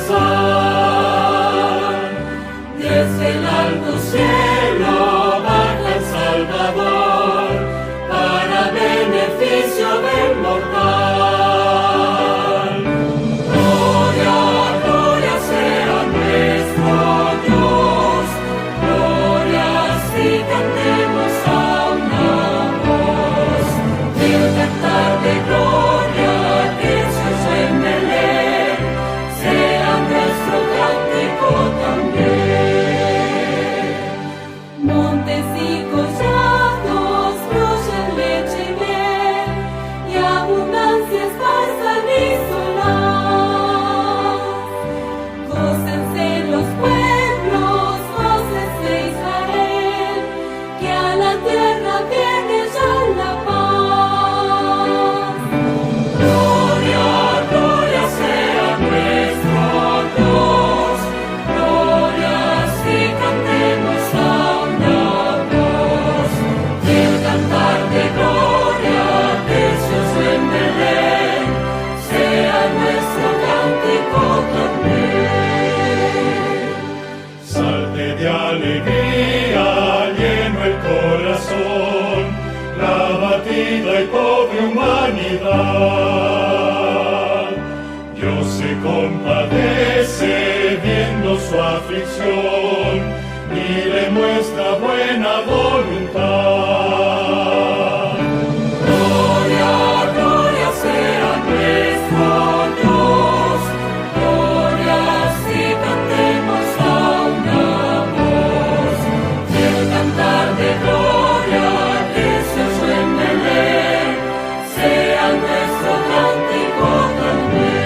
universal. Desde el alto cielo baja el Salvador para beneficio del mortal. Gloria, gloria sea nuestro Dios, glorias y cantemos a una voz. El cantar de gloria que se oye en Belén sea nuestro cántico también. Montes y collados fluyen leche y miel, y abundancia esparzan y solaz. Gócense los pueblos, voces de Israel, que a la tierra viene ya la paz. Gloria, gloria sea nuestro Dios, glorias y cantemos a una voz. El cantar de gloria que se oye en Belén sea nuestro cántico también. Salte de alegría, lleno el corazón, la abatida y pobre humanidad. Dios se compadece viendo su aflicción y le muestra buena voluntad. Gloria, gloria sea nuestro Dios, glorias y cantemos a una voz. El cantar de gloria que se oye en Belén sea nuestro cántico también.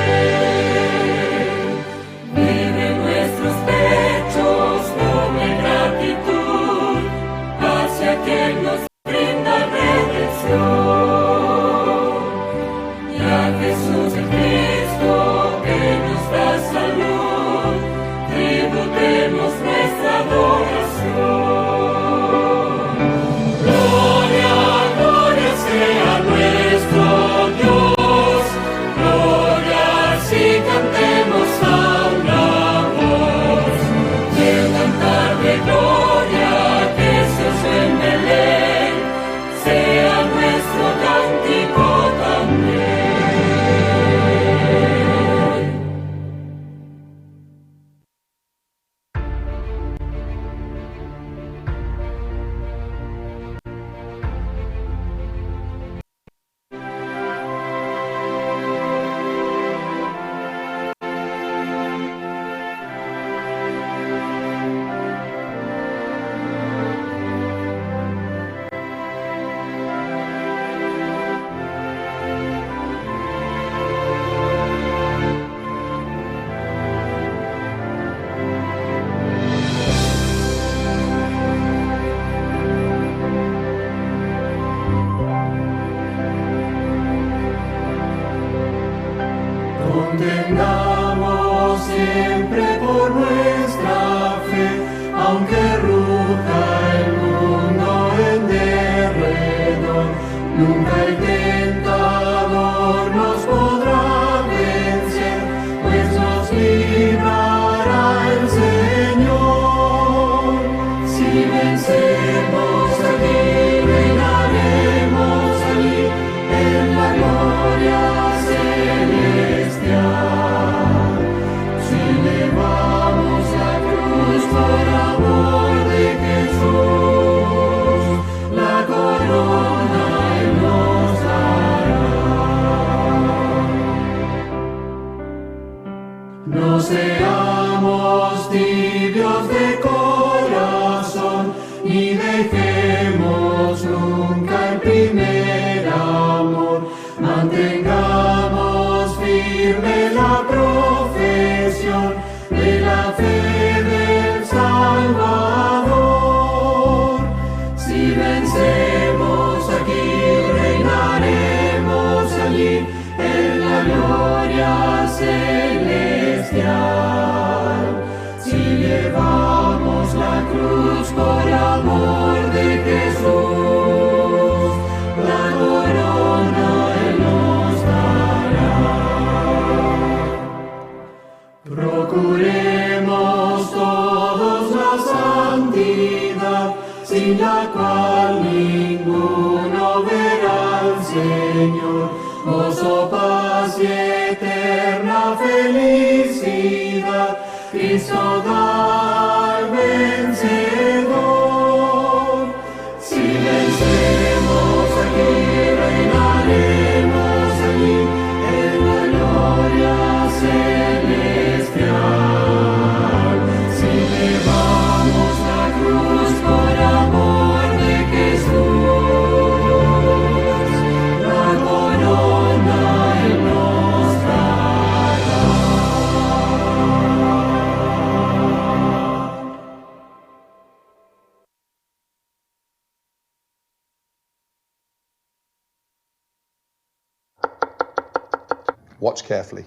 Vive nuestros pechos noble gratitud hacia quien nos brinda redención. Y a Jesús el Cristo que nos da salud, tributemos nuestra adoración. Gloria, gloria sea nuestro Dios, glorias y cantemos a una voz. El cantar de gloria que se oye en Belén sea nuestro cántico también. Contendamos siempre por nuestra fe, aunque ruja el mundo en derredor, nunca el tentador nos podrá vencer, pues nos librará el Señor. Si vencemos aquí, reinaremos allí en la gloria celestial. Si llevamos la cruz por amor de Jesús, la corona Él nos dará. No seamos tibios de corazón, ni dejemos nunca el primer amor. Mantengamos firme la profesión de la fe del Salvador. Si vencemos aquí, reinaremos allí en la gloria celestial. Si llevamos la cruz por amor de Jesús, la corona Él nos dará. cual ninguno verá al Señor. Gozo, paz y eterna felicidad, Cristo da al vencedor. Si vencemos aquí, reinaremos allí en la gloria celestial. Si llevamos la cruz por amor de Jesús, la corona Él nos dará. Watch carefully.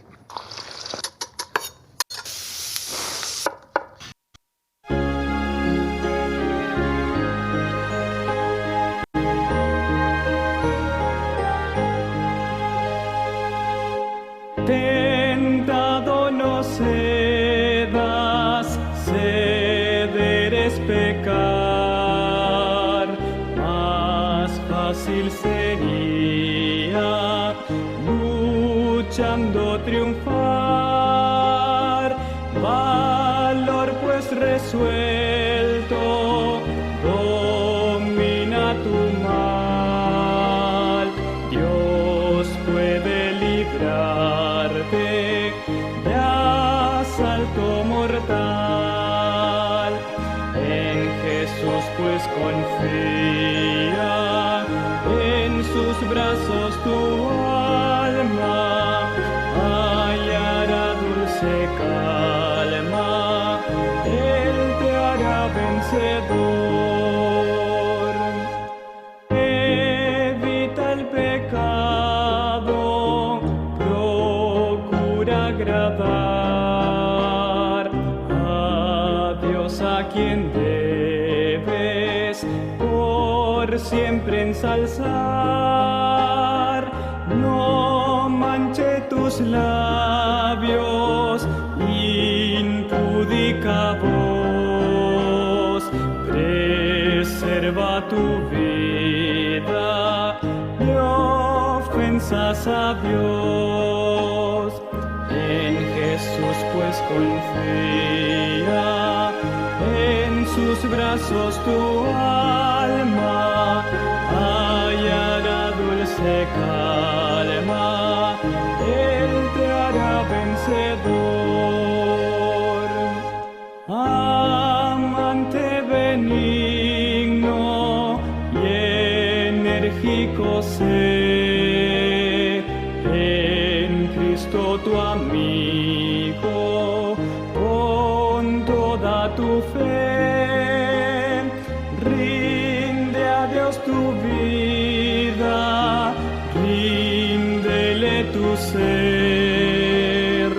Tentado no cedas, ceder es pecar, más fácil sería luchando triunfar. Valor pues resuelto, domina tu mal. Dios puede librarte de asalto mortal. En Jesús pues confía, en sus brazos tu alma hallará dulce calma, Él te hará vencedor. Evita el pecado, procura agradar a Dios, a quien debes por siempre ensalzar. No manche tus labios, impúdica voz, preserva tu vida de ofensas a Dios. En Jesús pues confía, en sus brazos tu alma hallará dulce calma, Él te hará vencedor. Amante benigno y enérgico sé, en Cristo tu amigo, con toda tu fe. Rinde a Dios tu vida, ríndele tu ser.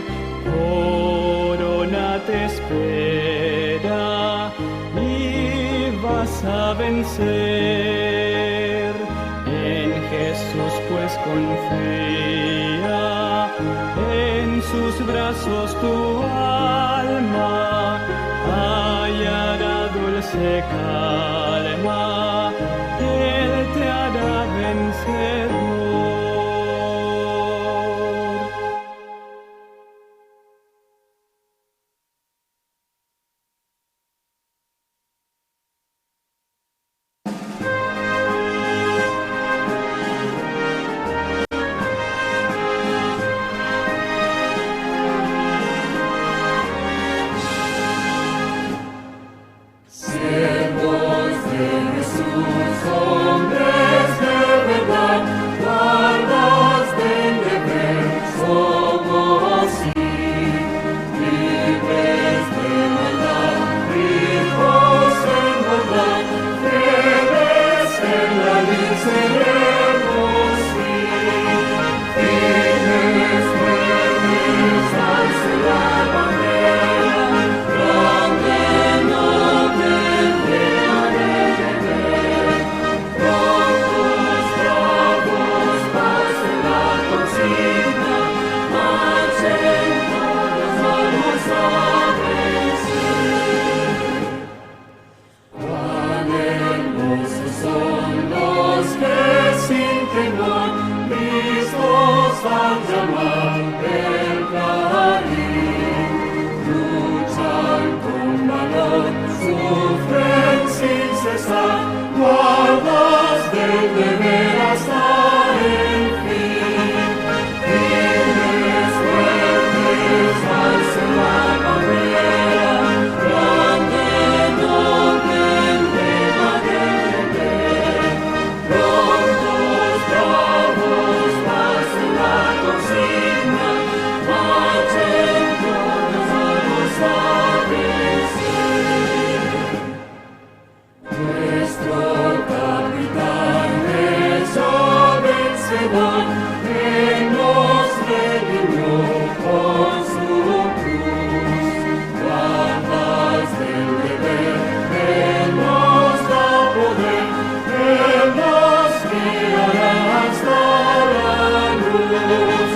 Corona te espera y vas a vencer. En Jesús pues confía, en sus brazos tu alma hallará dulce calma, Él te hará vencedor. Siervos de Jesús, hombres de verdad, guardas del deber, somos sí, libres de maldad, hijos en bondad, fieles en la ley seremos sí, firmes, firmes, alce la bandera, grande no te dejaré de ver, prontos bravos son los que sin temor listos al llamar del clarín, luchan con valor, sufren sin cesar, guardas del deber hasta el fin. Firmes, fuertes, alzan la bandera, grande, noble, emblema del deber. Prontos, bravos, pasen la consigna, marchen todos a los vencer. Nuestro capitán hecho vencedor, que nos redimió con su cruz. Guardas del deber, Él nos da poder, Él nos guiará hasta la luz.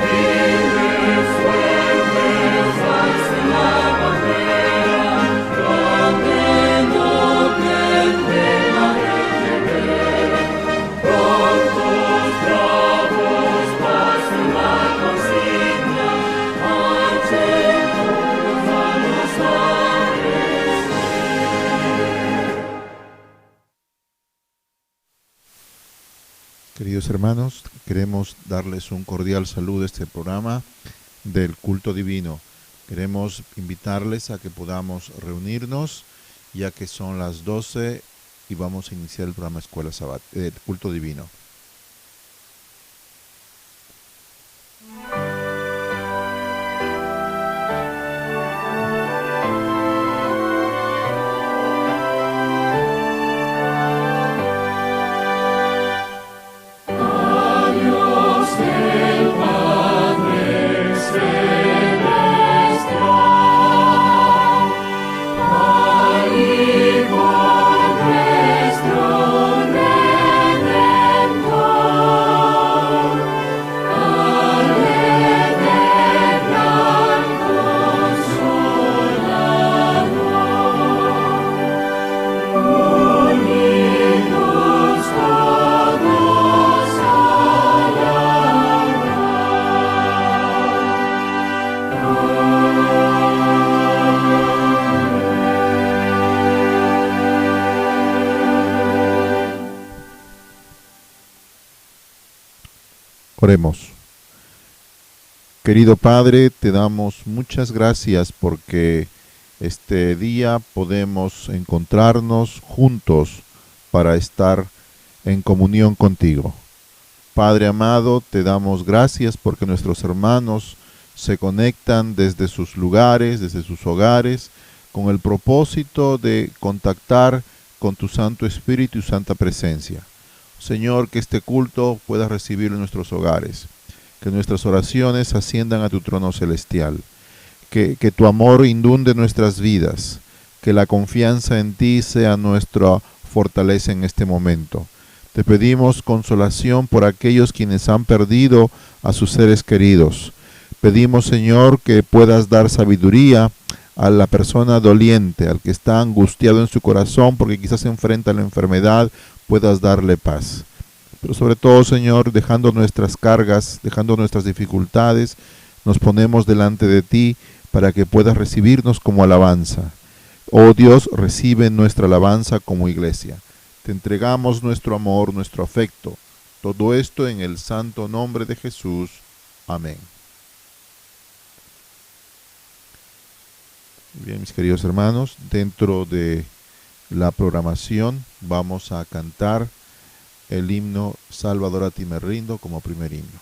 Firmes, fuertes, alcen la bandera, grande, noble, emblema del deber. Prontos, bravos, pasen la consigna, marchen todos a los vencer. Queridos hermanos, queremos darles un cordial saludo a este programa del culto divino. Queremos invitarles a que podamos reunirnos, ya que son las 12 y vamos a iniciar el programa Escuela Culto Divino. Dios el Padre celestial, al Hijo nuestro Redentor, al eterno Consolador, unidos todos a Oremos. Querido Padre, te damos muchas gracias porque este día podemos encontrarnos juntos para estar en comunión contigo. Padre amado, te damos gracias porque nuestros hermanos se conectan desde sus lugares, desde sus hogares, con el propósito de contactar con tu Santo Espíritu y Santa Presencia. Señor, que este culto pueda recibirlo en nuestros hogares, que nuestras oraciones asciendan a tu trono celestial, que tu amor inunde nuestras vidas, que la confianza en ti sea nuestra fortaleza en este momento. Te pedimos consolación por aquellos quienes han perdido a sus seres queridos. Pedimos, Señor, que puedas dar sabiduría a la persona doliente, al que está angustiado en su corazón porque quizás enfrenta la enfermedad, puedas darle paz. Pero sobre todo, Señor, dejando nuestras cargas, dejando nuestras dificultades, nos ponemos delante de ti para que puedas recibirnos como alabanza. Oh Dios, recibe nuestra alabanza como iglesia. Te entregamos nuestro amor, nuestro afecto. Todo esto en el santo nombre de Jesús. Amén. Bien, mis queridos hermanos, dentro de la programación vamos a cantar el himno Salvador a ti me rindo como primer himno.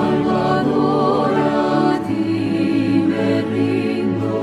Salvador, a ti me rindo.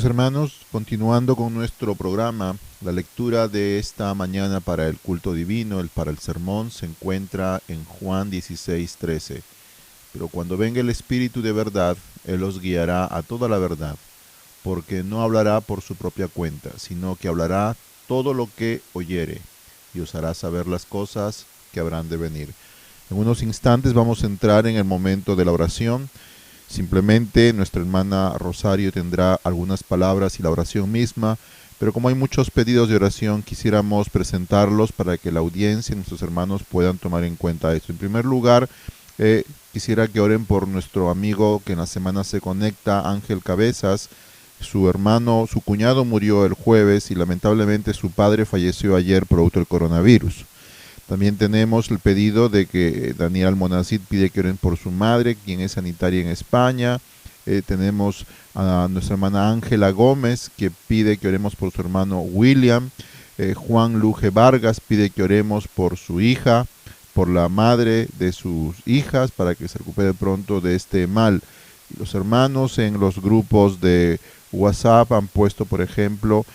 queridos hermanos, continuando con nuestro programa, la lectura de esta mañana para el culto divino, para el sermón, se encuentra en Juan 16:13. Pero cuando venga el Espíritu de verdad, Él os guiará a toda la verdad, porque no hablará por su propia cuenta, sino que hablará todo lo que oyere, y os hará saber las cosas que habrán de venir. En unos instantes vamos a entrar en el momento de la oración. Simplemente nuestra hermana Rosario tendrá algunas palabras y la oración misma, pero como hay muchos pedidos de oración, quisiéramos presentarlos para que la audiencia y nuestros hermanos puedan tomar en cuenta esto. En primer lugar, quisiera que oren por nuestro amigo que en la semana se conecta, Ángel Cabezas. Su hermano, su cuñado murió el jueves y lamentablemente su padre falleció ayer producto del coronavirus. También tenemos el pedido de que Daniel Almonacid pide que oren por su madre, quien es sanitaria en España. Tenemos a nuestra hermana Ángela Gómez, que pide que oremos por su hermano William. Juan Luje Vargas pide que oremos por su hija, por la madre de sus hijas, para que se recupere pronto de este mal. Los hermanos en los grupos de WhatsApp han puesto, por ejemplo,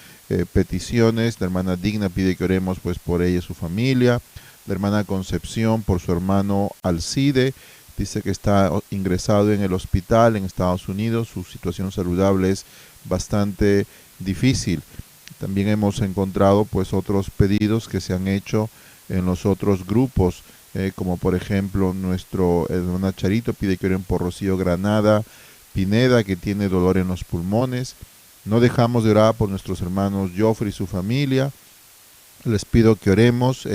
peticiones. La hermana Digna pide que oremos pues por ella y su familia. La hermana Concepción por su hermano Alcide, dice que está ingresado en el hospital en Estados Unidos, su situación saludable es bastante difícil. También hemos encontrado pues otros pedidos que se han hecho en los otros grupos, como por ejemplo nuestro hermana Charito pide que oren por Rocío Granada Pineda, que tiene dolor en los pulmones. No dejamos de orar por nuestros hermanos Joffrey y su familia. Les pido que oremos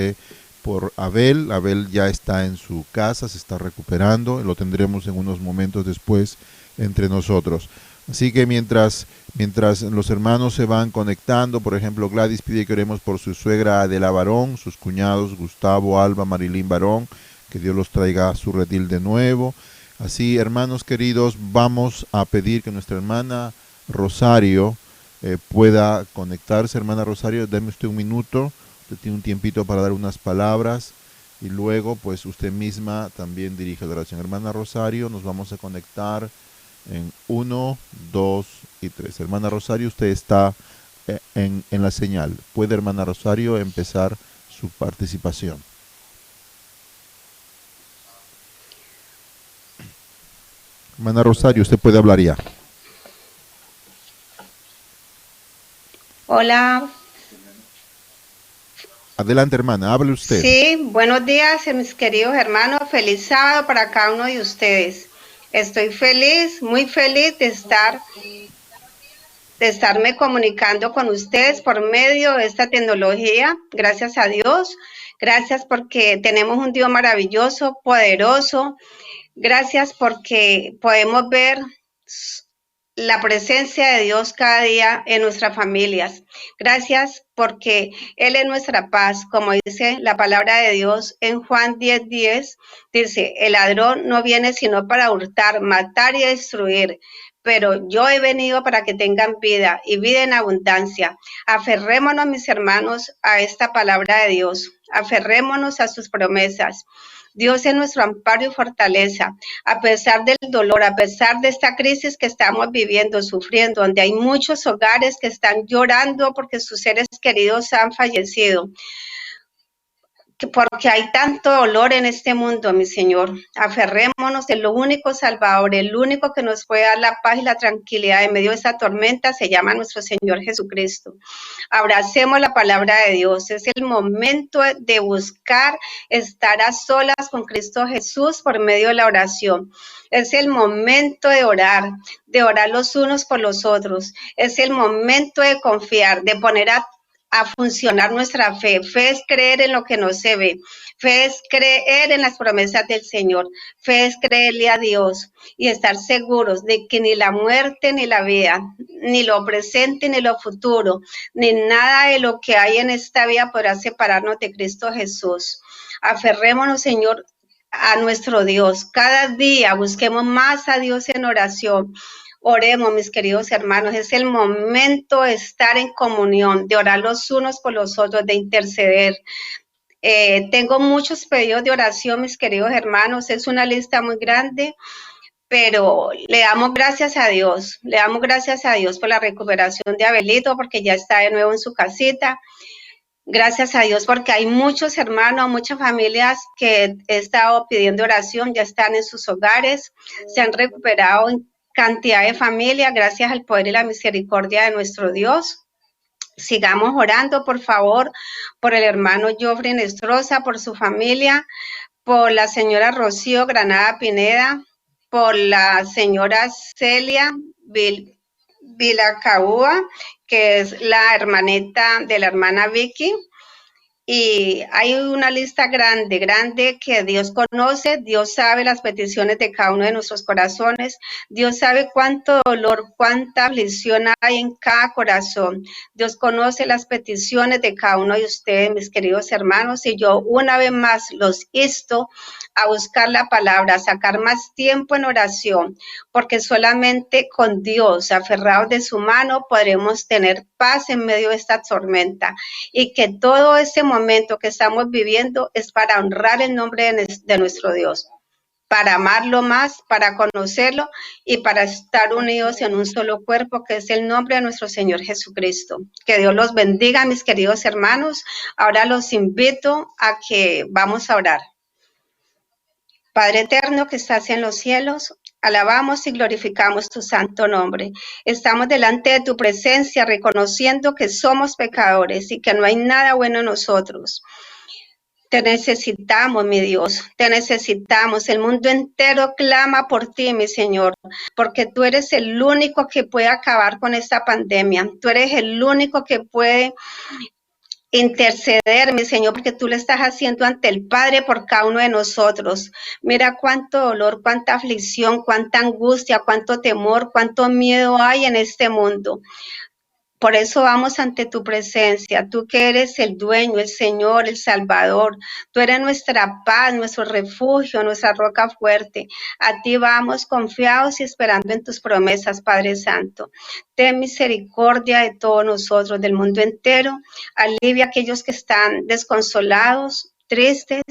por Abel. Abel ya está en su casa, se está recuperando, lo tendremos en unos momentos después entre nosotros. Así que mientras los hermanos se van conectando, por ejemplo Gladys pide que oremos por su suegra Adela Barón, sus cuñados Gustavo, Alba, Marilín Barón, que Dios los traiga a su redil de nuevo. Así, hermanos queridos, vamos a pedir que nuestra hermana Rosario pueda conectarse. Hermana Rosario, deme usted un minuto. Usted tiene un tiempito para dar unas palabras y luego pues usted misma también dirige la oración. Hermana Rosario, nos vamos a conectar en 1, 2 y 3. Hermana Rosario, usted está en la señal. ¿Puede, hermana Rosario, empezar su participación? Hermana Rosario, usted puede hablar ya. Hola. Adelante, hermana, hable usted. Sí, buenos días, mis queridos hermanos. Feliz sábado para cada uno de ustedes. Estoy feliz, muy feliz de estarme comunicando con ustedes por medio de esta tecnología. Gracias a Dios. Gracias porque tenemos un Dios maravilloso, poderoso. Gracias porque podemos ver la presencia de Dios cada día en nuestras familias. Gracias porque Él es nuestra paz, como dice la palabra de Dios en Juan 10:10, dice, el ladrón no viene sino para hurtar, matar y destruir, pero yo he venido para que tengan vida y vida en abundancia. Aferrémonos, mis hermanos, a esta palabra de Dios. Aferrémonos a sus promesas. Dios es nuestro amparo y fortaleza, a pesar del dolor, a pesar de esta crisis que estamos viviendo, sufriendo, donde hay muchos hogares que están llorando porque sus seres queridos han fallecido. Porque hay tanto dolor en este mundo, mi Señor. Aferrémonos en lo único Salvador, el único que nos puede dar la paz y la tranquilidad en medio de esta tormenta se llama nuestro Señor Jesucristo. Abracemos la palabra de Dios. Es el momento de buscar estar a solas con Cristo Jesús por medio de la oración. Es el momento de orar los unos por los otros. Es el momento de confiar, de poner a funcionar nuestra fe. Fe es creer en lo que no se ve. Fe es creer en las promesas del Señor. Fe es creerle a Dios y estar seguros de que ni la muerte ni la vida, ni lo presente ni lo futuro, ni nada de lo que hay en esta vida podrá separarnos de Cristo Jesús. Aferrémonos, Señor, a nuestro Dios. Cada día busquemos más a Dios en oración. Oremos, mis queridos hermanos, es el momento de estar en comunión, de orar los unos por los otros, de interceder. Tengo muchos pedidos de oración, mis queridos hermanos, es una lista muy grande, pero le damos gracias a Dios, por la recuperación de Abelito, porque ya está de nuevo en su casita. Gracias a Dios porque hay muchos hermanos, muchas familias que he estado pidiendo oración, ya están en sus hogares, se han recuperado en cantidad de familias, gracias al poder y la misericordia de nuestro Dios. Sigamos orando, por favor, por el hermano Joffrey Nestroza, por su familia, por la señora Rocío Granada Pineda, por la señora Celia Vilacahúa, que es la hermanita de la hermana Vicky. Y hay una lista grande que Dios conoce, Dios sabe las peticiones de cada uno de nuestros corazones, Dios sabe cuánto dolor, cuánta aflicción hay en cada corazón. Dios conoce las peticiones de cada uno de ustedes, mis queridos hermanos, y yo una vez más los insto a buscar la palabra, a sacar más tiempo en oración, porque solamente con Dios, aferrados de su mano, podremos tener paz en medio de esta tormenta, y que todo este momento que estamos viviendo es para honrar el nombre de nuestro Dios, para amarlo más, para conocerlo y para estar unidos en un solo cuerpo, que es el nombre de nuestro Señor Jesucristo. Que Dios los bendiga, mis queridos hermanos. Ahora los invito a que vamos a orar. Padre eterno que estás en los cielos, alabamos y glorificamos tu santo nombre. Estamos delante de tu presencia reconociendo que somos pecadores y que no hay nada bueno en nosotros. Te necesitamos, mi Dios, te necesitamos. El mundo entero clama por ti, mi Señor, porque tú eres el único que puede acabar con esta pandemia. Tú eres el único que puede interceder, mi Señor, porque tú lo estás haciendo ante el Padre por cada uno de nosotros. Mira cuánto dolor, cuánta aflicción, cuánta angustia, cuánto temor, cuánto miedo hay en este mundo. Por eso vamos ante tu presencia, tú que eres el dueño, el Señor, el Salvador. Tú eres nuestra paz, nuestro refugio, nuestra roca fuerte. A ti vamos confiados y esperando en tus promesas, Padre Santo. Ten misericordia de todos nosotros, del mundo entero. Alivia a aquellos que están desconsolados, tristes.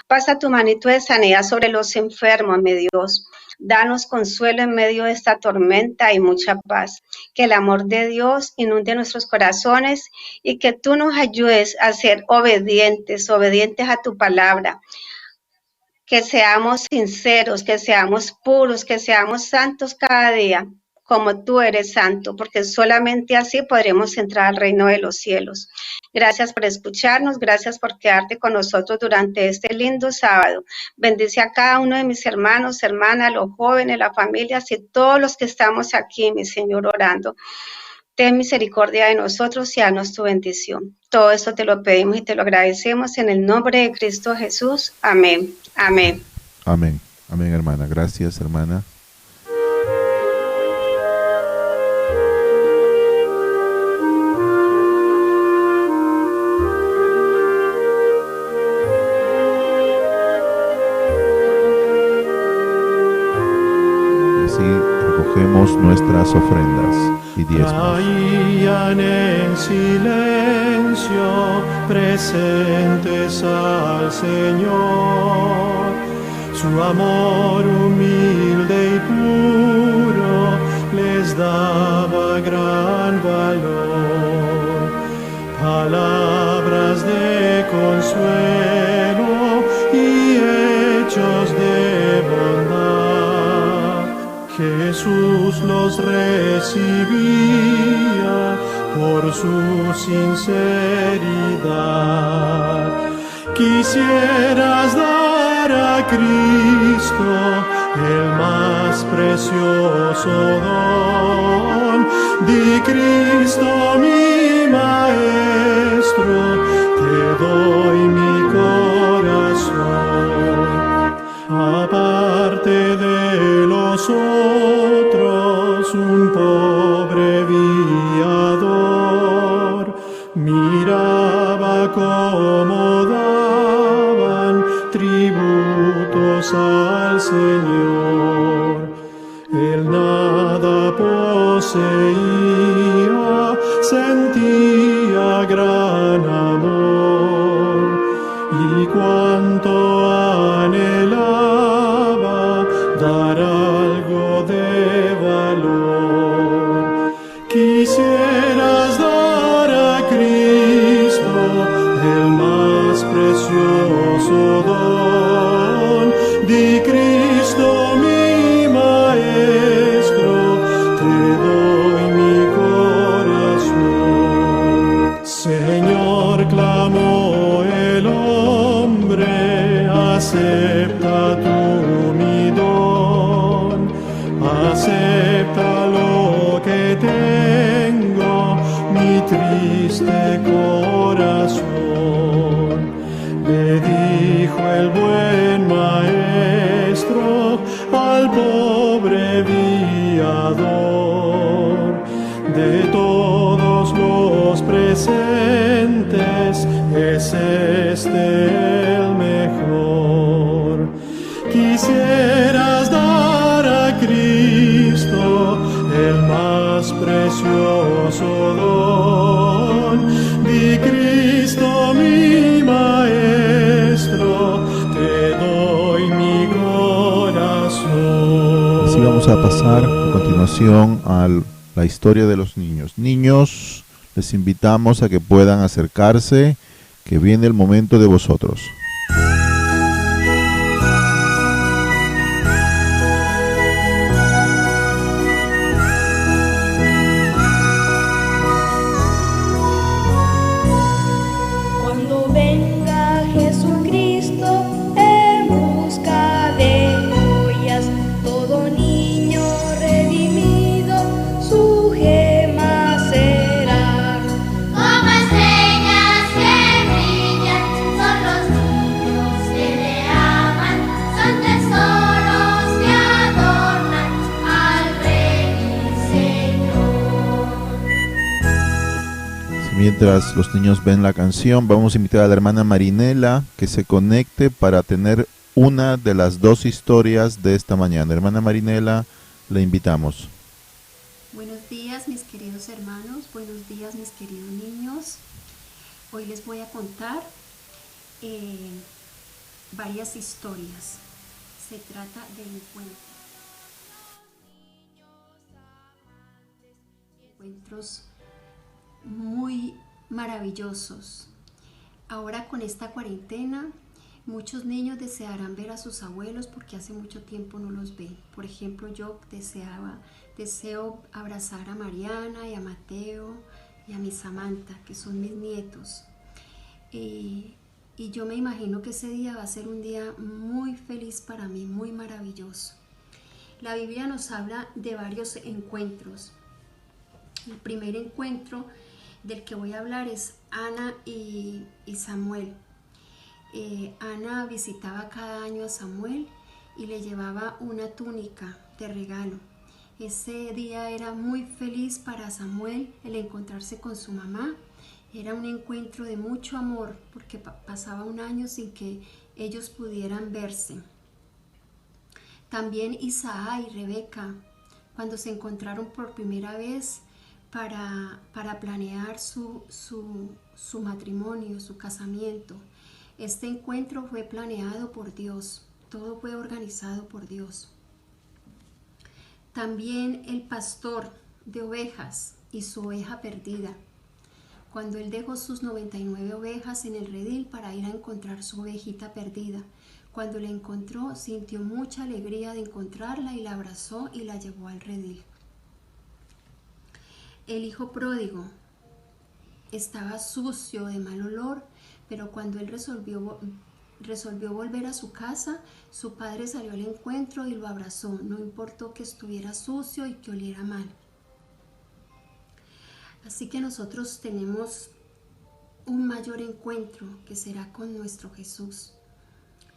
Pasa tu manito de sanidad sobre los enfermos, mi Dios. Danos consuelo en medio de esta tormenta y mucha paz. Que el amor de Dios inunde nuestros corazones y que tú nos ayudes a ser obedientes a tu palabra. Que seamos sinceros, que seamos puros, que seamos santos cada día, como tú eres santo, porque solamente así podremos entrar al reino de los cielos. Gracias por escucharnos, gracias por quedarte con nosotros durante este lindo sábado. Bendice a cada uno de mis hermanos, hermanas, los jóvenes, las familias y todos los que estamos aquí, mi Señor, orando. Ten misericordia de nosotros y danos tu bendición. Todo esto te lo pedimos y te lo agradecemos en el nombre de Cristo Jesús. Amén. Amén. Amén. Amén, hermana. Gracias, hermana. Recogemos nuestras ofrendas y diezmos. Caían en silencio, presentes al Señor. Su amor humilde y puro les daba gran valor. Palabras de consuelo y hechos de bondad. Jesús los recibía por su sinceridad. Quisieras dar a Cristo el más precioso don. Di, Cristo mi Maestro, te doy mi corazón. Aparte de los otros, un pobre viador miraba cómo daban tributos al Señor. Él nada poseía, sentía gran amor, y cuánto anhelaba dar algo triste corazón, le dijo el buen maestro al pobre viador. De todos los presentes es este el mejor. Quisieras dar a Cristo el más precioso don. Di: Cristo mi maestro, te doy mi corazón. Así vamos a pasar a continuación a la historia de los niños. Niños, les invitamos a que puedan acercarse, que viene el momento de vosotros. Cuando venga Jesucristo en busca de joyas, todo niño redimido su gema será. Como estrellas que brillan, son los niños que le aman, son tesoros que adornan al Rey y Señor. Mientras los niños ven la canción, vamos a invitar a la hermana Marinela que se conecte para tener una de las dos historias de esta mañana. Hermana Marinela, le invitamos. Buenos días, mis queridos hermanos, buenos días, mis queridos niños. Hoy les voy a contar varias historias. Se trata del encuentros muy maravillosos. Ahora con esta cuarentena, muchos niños desearán ver a sus abuelos porque hace mucho tiempo no los ven. Por ejemplo, yo deseo abrazar a Mariana y a Mateo y a mi Samantha, que son mis nietos. Y yo me imagino que ese día va a ser un día muy feliz para mí, muy maravilloso. La Biblia nos habla de varios encuentros. El primer encuentro del que voy a hablar es Ana y Samuel. Ana visitaba cada año a Samuel y le llevaba una túnica de regalo. Ese día era muy feliz para Samuel el encontrarse con su mamá. Era un encuentro de mucho amor porque pasaba un año sin que ellos pudieran verse. También Isaac y Rebeca, cuando se encontraron por primera vez para planear su matrimonio, su casamiento. Este encuentro fue planeado por Dios, todo fue organizado por Dios. También el pastor de ovejas y su oveja perdida, cuando él dejó sus 99 ovejas en el redil para ir a encontrar su ovejita perdida. Cuando la encontró, sintió mucha alegría de encontrarla y la abrazó y la llevó al redil. El hijo pródigo estaba sucio, de mal olor, pero cuando él resolvió volver a su casa, su padre salió al encuentro y lo abrazó. No importó que estuviera sucio y que oliera mal. Así que nosotros tenemos un mayor encuentro que será con nuestro Jesús.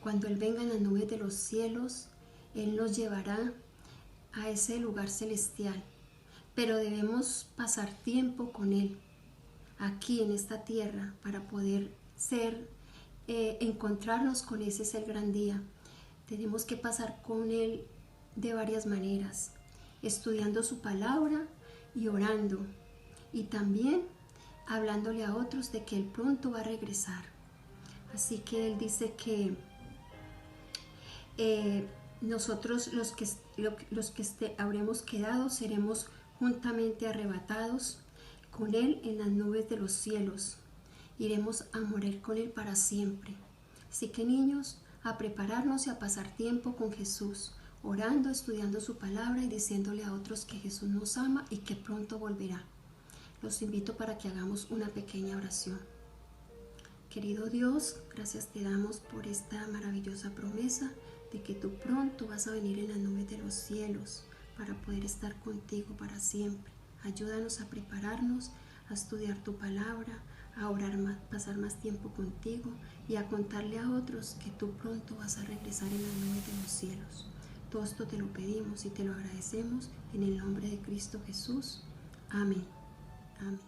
Cuando Él venga en las nubes de los cielos, Él nos llevará a ese lugar celestial. Pero debemos pasar tiempo con Él, aquí en esta tierra, para poder encontrarnos con ese es el gran día. Tenemos que pasar con Él de varias maneras, estudiando su palabra y orando, y también hablándole a otros de que Él pronto va a regresar. Así que Él dice que nosotros los que habremos quedado seremos juntamente arrebatados con Él en las nubes de los cielos. Iremos a morir con Él para siempre. Así que niños, a prepararnos y a pasar tiempo con Jesús, orando, estudiando su palabra y diciéndole a otros que Jesús nos ama y que pronto volverá. Los invito para que hagamos una pequeña oración. Querido Dios, gracias te damos por esta maravillosa promesa de que tú pronto vas a venir en las nubes de los cielos para poder estar contigo para siempre. Ayúdanos a prepararnos, a estudiar tu palabra, a orar más, pasar más tiempo contigo y a contarle a otros que tú pronto vas a regresar en las nubes de los cielos. Todo esto te lo pedimos y te lo agradecemos en el nombre de Cristo Jesús. Amén. Amén.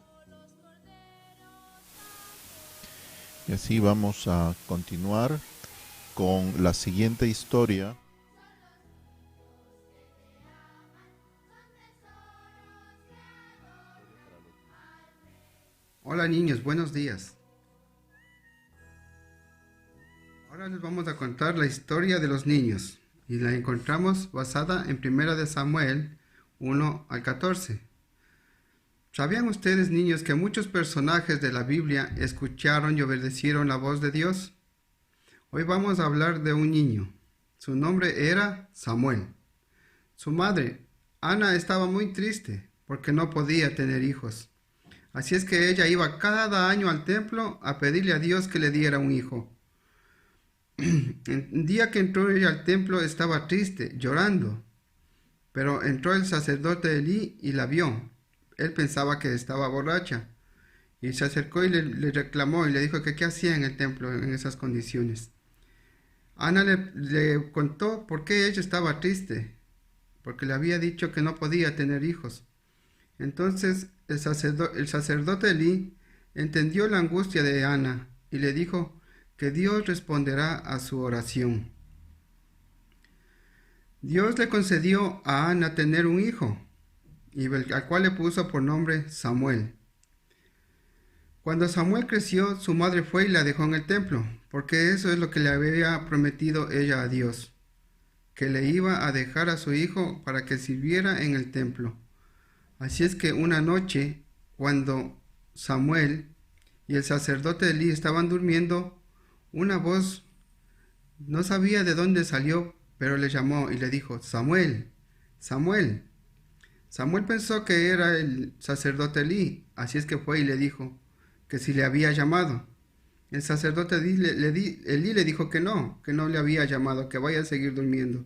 Y así vamos a continuar con la siguiente historia. Hola niños, buenos días. Ahora les vamos a contar la historia de los niños y la encontramos basada en 1 de Samuel 1 al 14. ¿Sabían ustedes, niños, que muchos personajes de la Biblia escucharon y obedecieron la voz de Dios? Hoy vamos a hablar de un niño. Su nombre era Samuel. Su madre, Ana, estaba muy triste porque no podía tener hijos. Así es que ella iba cada año al templo a pedirle a Dios que le diera un hijo. El día que entró ella al templo estaba triste, llorando. Pero entró el sacerdote Elí y la vio. Él pensaba que estaba borracha. Y se acercó y le reclamó y le dijo que qué hacía en el templo en esas condiciones. Ana le contó por qué ella estaba triste. Porque le había dicho que no podía tener hijos. Entonces el sacerdote Elí entendió la angustia de Ana y le dijo que Dios responderá a su oración. Dios le concedió a Ana tener un hijo, al cual le puso por nombre Samuel. Cuando Samuel creció, su madre fue y la dejó en el templo, porque eso es lo que le había prometido ella a Dios, que le iba a dejar a su hijo para que sirviera en el templo. Así es que una noche, cuando Samuel y el sacerdote Elí estaban durmiendo, una voz, no sabía de dónde salió, pero le llamó y le dijo, Samuel, Samuel. Samuel pensó que era el sacerdote Elí, así es que fue y le dijo que si le había llamado. El sacerdote Elí le dijo que no le había llamado, que vaya a seguir durmiendo.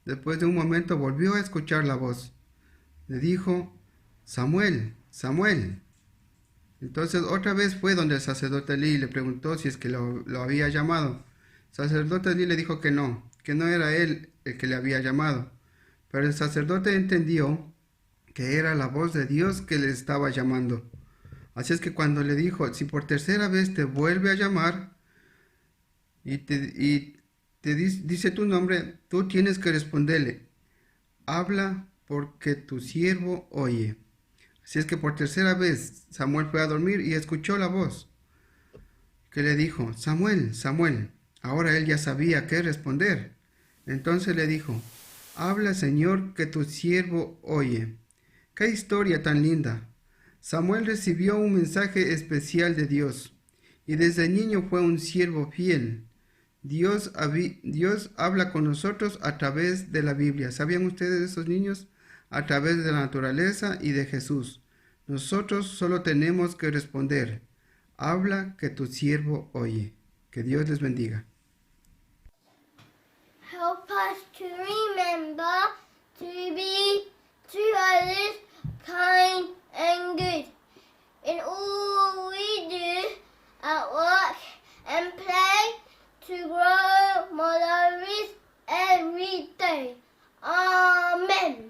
Después de un momento volvió a escuchar la voz. Le dijo, Samuel, Samuel. Entonces otra vez fue donde el sacerdote Elí y le preguntó si es que lo había llamado. El sacerdote Elí le dijo que no era él el que le había llamado. Pero el sacerdote entendió que era la voz de Dios que le estaba llamando. Así es que cuando le dijo, si por tercera vez te vuelve a llamar y te dice tu nombre, tú tienes que responderle, habla porque tu siervo oye. Así es que por tercera vez Samuel fue a dormir y escuchó la voz que le dijo, Samuel, Samuel. Ahora él ya sabía qué responder. Entonces le dijo, habla Señor que tu siervo oye. ¡Qué historia tan linda! Samuel recibió un mensaje especial de Dios y desde niño fue un siervo fiel. Dios habla con nosotros a través de la Biblia. ¿Sabían ustedes esos niños? A través de la naturaleza y de Jesús. Nosotros solo tenemos que responder, habla que tu siervo oye. Que Dios les bendiga. Help us to remember to be to others kind and good in all we do at work and play to grow more lovers every day. Amen.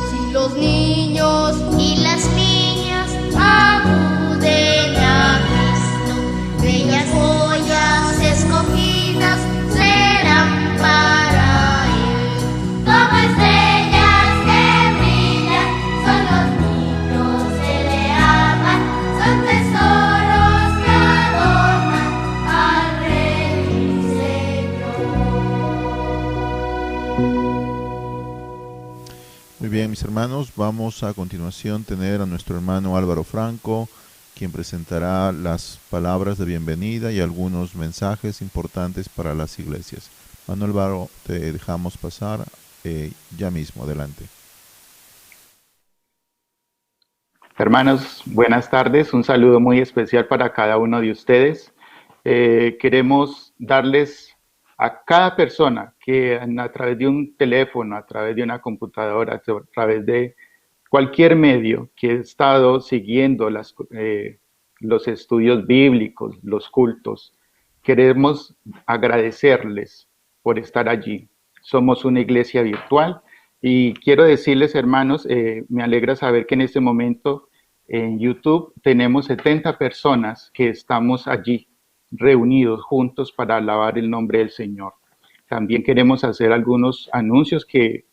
Si los niños y las niñas acuden a Cristo, bellas joyas escogidas serán para Él. Como estrellas que brillan, son los niños que le aman, son tesoros que adornan al Rey Señor. Muy bien, mis hermanos, vamos a continuación tener a nuestro hermano Álvaro Franco, quien presentará las palabras de bienvenida y algunos mensajes importantes para las iglesias. Hermano Álvaro, te dejamos pasar ya mismo, adelante. Hermanos, buenas tardes. Un saludo muy especial para cada uno de ustedes. Queremos darles a cada persona que a través de un teléfono, a través de una computadora, a través de cualquier medio que he estado siguiendo los estudios bíblicos, los cultos, queremos agradecerles por estar allí. Somos una iglesia virtual y quiero decirles, hermanos, me alegra saber que en este momento en YouTube tenemos 70 personas que estamos allí reunidos juntos para alabar el nombre del Señor. También queremos hacer algunos anuncios que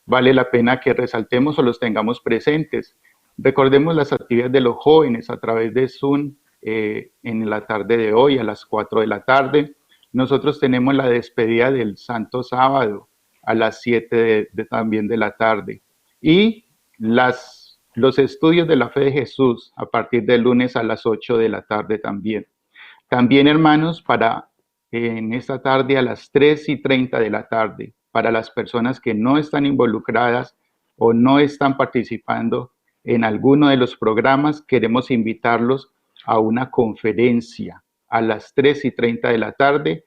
vale la pena que resaltemos o los tengamos presentes. Recordemos las actividades de los jóvenes a través de Zoom en la tarde de hoy a las 4 de la tarde. Nosotros tenemos la despedida del Santo Sábado a las 7 también de la tarde. Y los estudios de la fe de Jesús a partir del lunes a las 8 de la tarde también. También, hermanos, en esta tarde a las 3:30 de la tarde, para las personas que no están involucradas o no están participando en alguno de los programas, queremos invitarlos a una conferencia a las 3:30 de la tarde.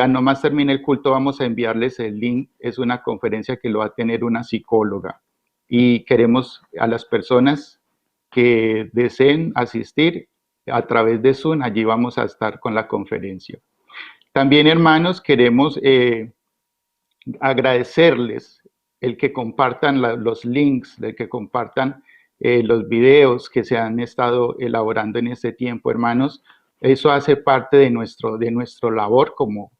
A nomás termine el culto, vamos a enviarles el link. Es una conferencia que lo va a tener una psicóloga. Y queremos a las personas que deseen asistir a través de Zoom, allí vamos a estar con la conferencia. También, hermanos, queremos agradecerles el que compartan los links, el que compartan los videos que se han estado elaborando en este tiempo, hermanos. Eso hace parte de nuestro labor como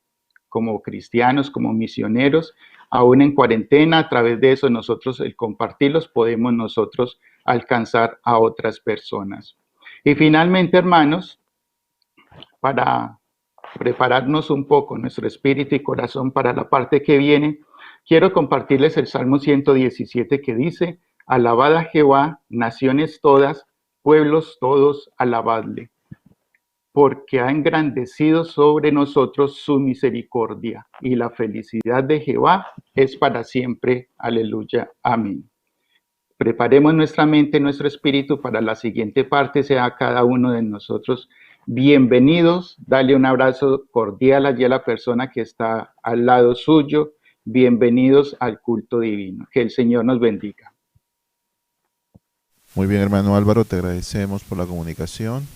cristianos, como misioneros, aún en cuarentena. A través de eso nosotros, el compartirlos, podemos nosotros alcanzar a otras personas. Y finalmente, hermanos, para prepararnos un poco nuestro espíritu y corazón para la parte que viene, quiero compartirles el Salmo 117 que dice: alabad a Jehová, naciones todas, pueblos todos, alabadle, porque ha engrandecido sobre nosotros su misericordia, y la felicidad de Jehová es para siempre. Aleluya. Amén. Preparemos nuestra mente, nuestro espíritu para la siguiente parte. Sea cada uno de nosotros bienvenidos. Dale un abrazo cordial allí a la persona que está al lado suyo. Bienvenidos al culto divino. Que el Señor nos bendiga. Muy bien, hermano Álvaro, te agradecemos por la comunicación.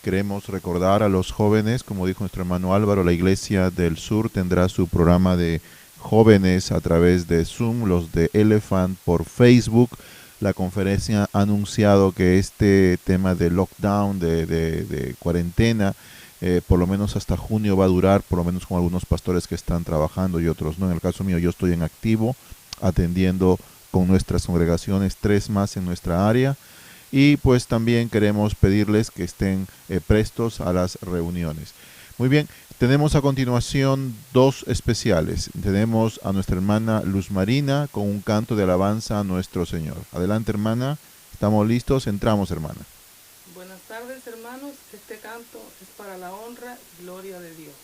Queremos recordar a los jóvenes, como dijo nuestro hermano Álvaro, la Iglesia del Sur tendrá su programa de jóvenes a través de Zoom, los de Elephant por Facebook. La conferencia ha anunciado que este tema de lockdown, de cuarentena, por lo menos hasta junio va a durar, por lo menos con algunos pastores que están trabajando y otros no. En el caso mío, yo estoy en activo, atendiendo con nuestras congregaciones, 3 más en nuestra área. Y pues también queremos pedirles que estén prestos a las reuniones. Muy bien, tenemos a continuación 2 especiales. Tenemos a nuestra hermana Luz Marina con un canto de alabanza a nuestro Señor. Adelante, hermana, estamos listos, entramos, hermana. Buenas tardes, hermanos. Este canto es para la honra y gloria de Dios.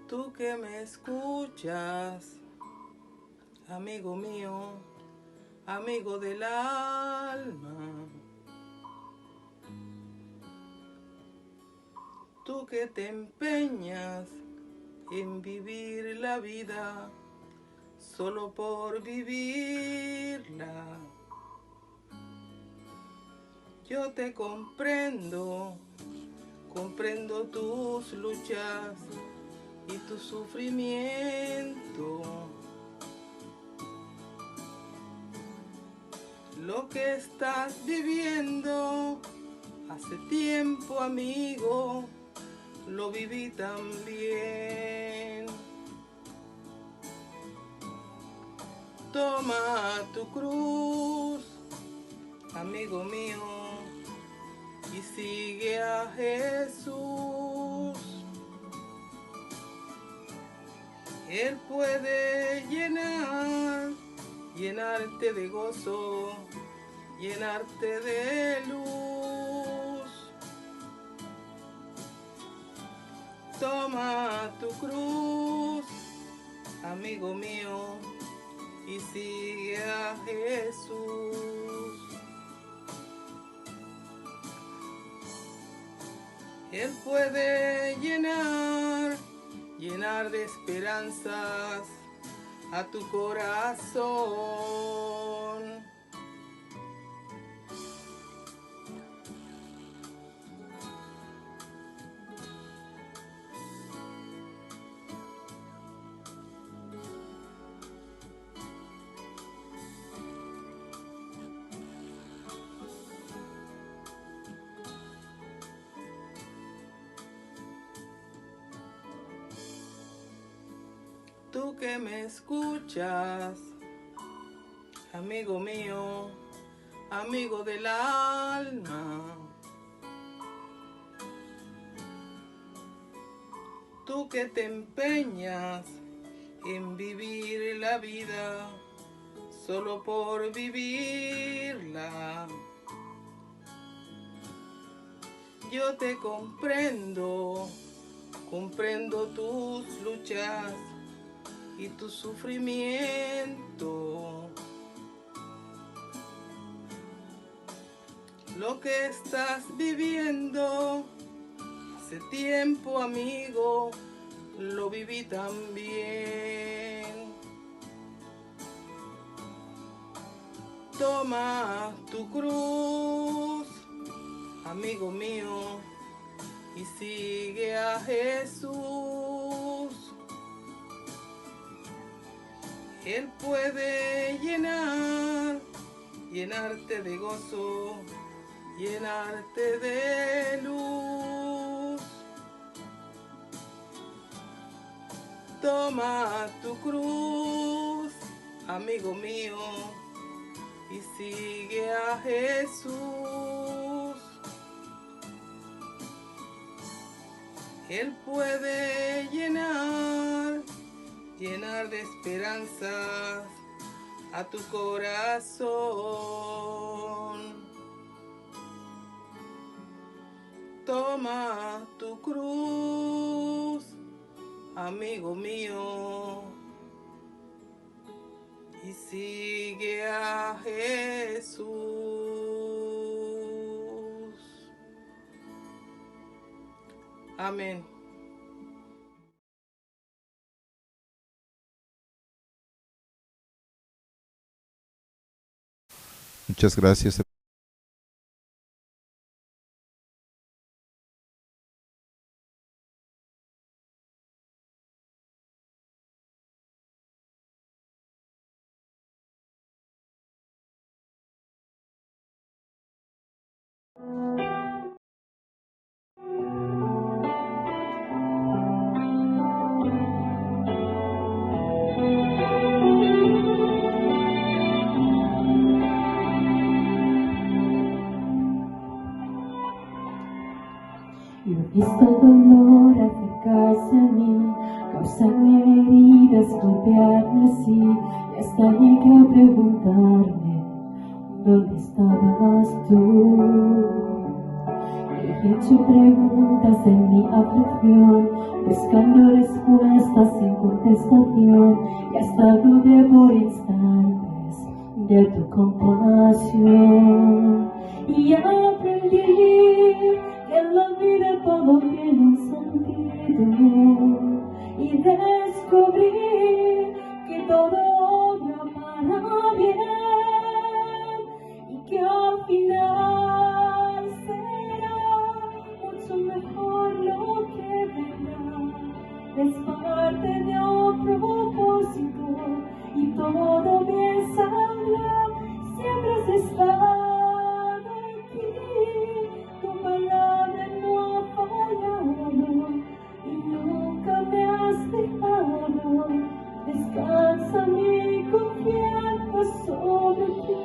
Tú que me escuchas, amigo mío, amigo del alma. Tú que te empeñas en vivir la vida solo por vivirla. Yo te comprendo, comprendo tus luchas y tu sufrimiento. Lo que estás viviendo hace tiempo, amigo, lo viví también. Toma tu cruz, amigo mío, y sigue a Jesús. Él puede llenarte de gozo llenarte de luz. Toma tu cruz, amigo mío, y sigue a Jesús. Él puede llenar de esperanzas a tu corazón. Tú que me escuchas, amigo mío, amigo del alma. Tú que te empeñas en vivir la vida solo por vivirla. Yo te comprendo, comprendo tus luchas y tu sufrimiento. Lo que estás viviendo hace tiempo, amigo, lo viví también. Toma tu cruz, amigo mío, y sigue a Jesús. Él puede llenarte de gozo, llenarte de luz. Toma tu cruz, amigo mío, y sigue a Jesús. Él puede llenar de esperanzas a tu corazón. Toma tu cruz, amigo mío, y sigue a Jesús. Amén. Muchas gracias. Yo he visto el dolor acercarse a mí, causarme heridas, golpearme así, y hasta llegué a preguntarme, ¿dónde estabas tú? Y he hecho preguntas en mi aflicción, buscando respuestas sin contestación, y hasta dudé por instantes de tu compasión. Y aprendí que en la vida todo tiene un sentido, y descubrí que todo obra para bien, y que al final será mucho mejor lo que vendrá. Es parte de un propósito y todo bien saldrá. Siempre has estado aquí, tu palabra no ha fallado y nunca me has dejado. Descansa mi confianza sobre ti.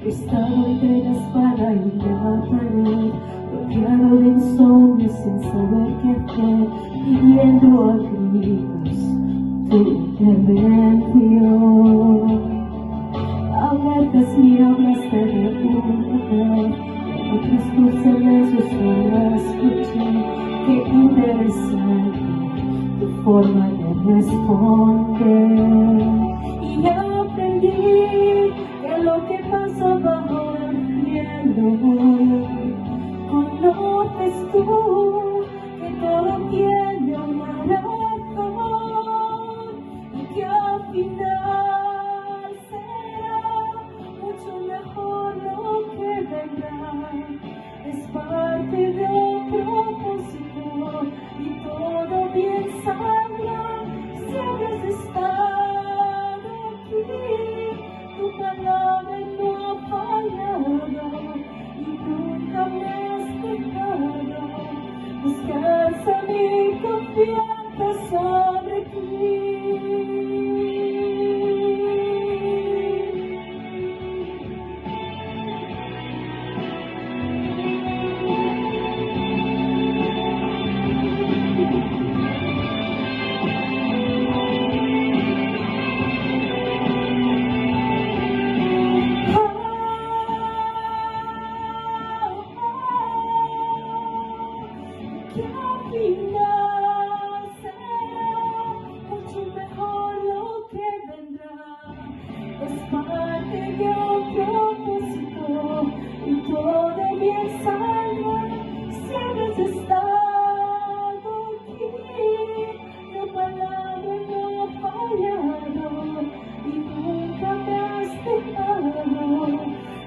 He estado entre la espada y la pared, rodeado de insomnio sin saber qué hacer, pidiendo a gritos tu intervención. Alertas me hablaste de una, en otras cosas yo solo escuché. Qué interesante tu forma de responder. Y aprendí que lo que pasa bajo el cielo, conoces tú, que todo tiene una razón y que al final será mucho mejor lo que vendrá. Es parte de un propósito y todo bien saldrá si habrás estado aquí. Tu palabra no ha fallado y nunca me has dejado. Descansa mi confianza sobre ti. Que al final será mucho mejor lo que vendrá. Es parte de un propósito y todo bien saldrá si habrás estado aquí. La palabra no ha fallado y nunca me has dejado.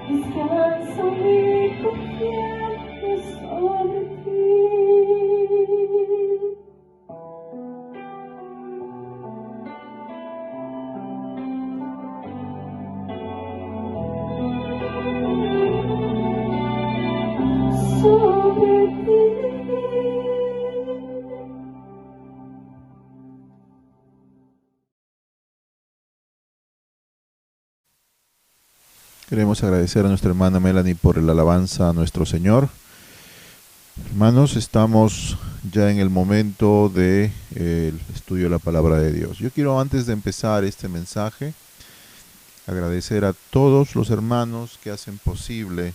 Descansa mi confianza sobre ti. Sobre ti. Queremos agradecer a nuestra hermana Melanie por la alabanza a nuestro Señor. Hermanos, estamos ya en el momento del estudio de la palabra de Dios. Yo quiero, antes de empezar este mensaje, agradecer a todos los hermanos que hacen posible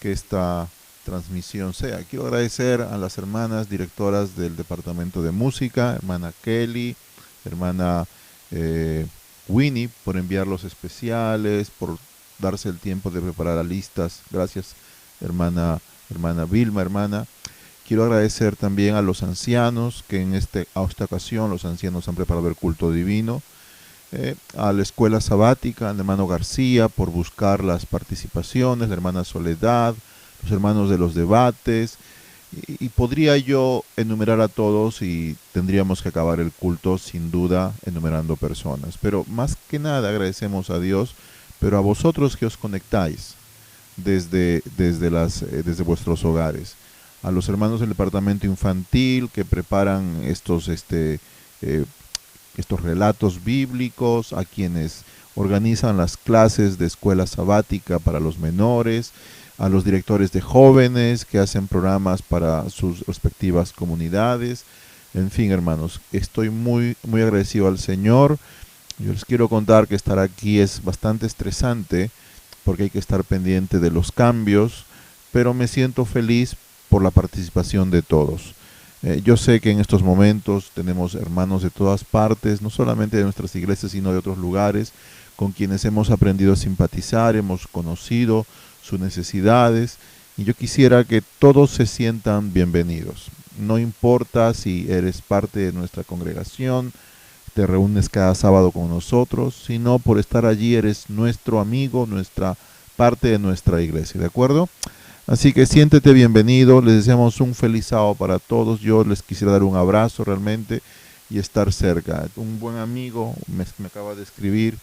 que esta transmisión sea. Quiero agradecer a las hermanas directoras del departamento de música, hermana Kelly, hermana Winnie, por enviar los especiales, por darse el tiempo de preparar las listas. Gracias, hermana Vilma, hermana. Quiero agradecer también a los ancianos que a esta ocasión los ancianos han preparado el culto divino. A la escuela sabática, al hermano García por buscar las participaciones, la hermana Soledad, los hermanos de los debates, y podría yo enumerar a todos y tendríamos que acabar el culto sin duda enumerando personas, pero más que nada agradecemos a Dios, pero a vosotros que os conectáis desde vuestros hogares, a los hermanos del departamento infantil que preparan estos relatos bíblicos, a quienes organizan las clases de escuela sabática para los menores, a los directores de jóvenes que hacen programas para sus respectivas comunidades. En fin, hermanos, estoy muy agradecido al Señor. Yo les quiero contar que estar aquí es bastante estresante porque hay que estar pendiente de los cambios, pero me siento feliz por la participación de todos. Yo sé que en estos momentos tenemos hermanos de todas partes, no solamente de nuestras iglesias, sino de otros lugares, con quienes hemos aprendido a simpatizar, hemos conocido sus necesidades, y yo quisiera que todos se sientan bienvenidos. No importa si eres parte de nuestra congregación, te reúnes cada sábado con nosotros, sino por estar allí eres nuestro amigo, nuestra parte de nuestra iglesia, ¿de acuerdo? Así que siéntete bienvenido, les deseamos un feliz sábado para todos. Yo les quisiera dar un abrazo realmente y estar cerca. Un buen amigo me acaba de escribir,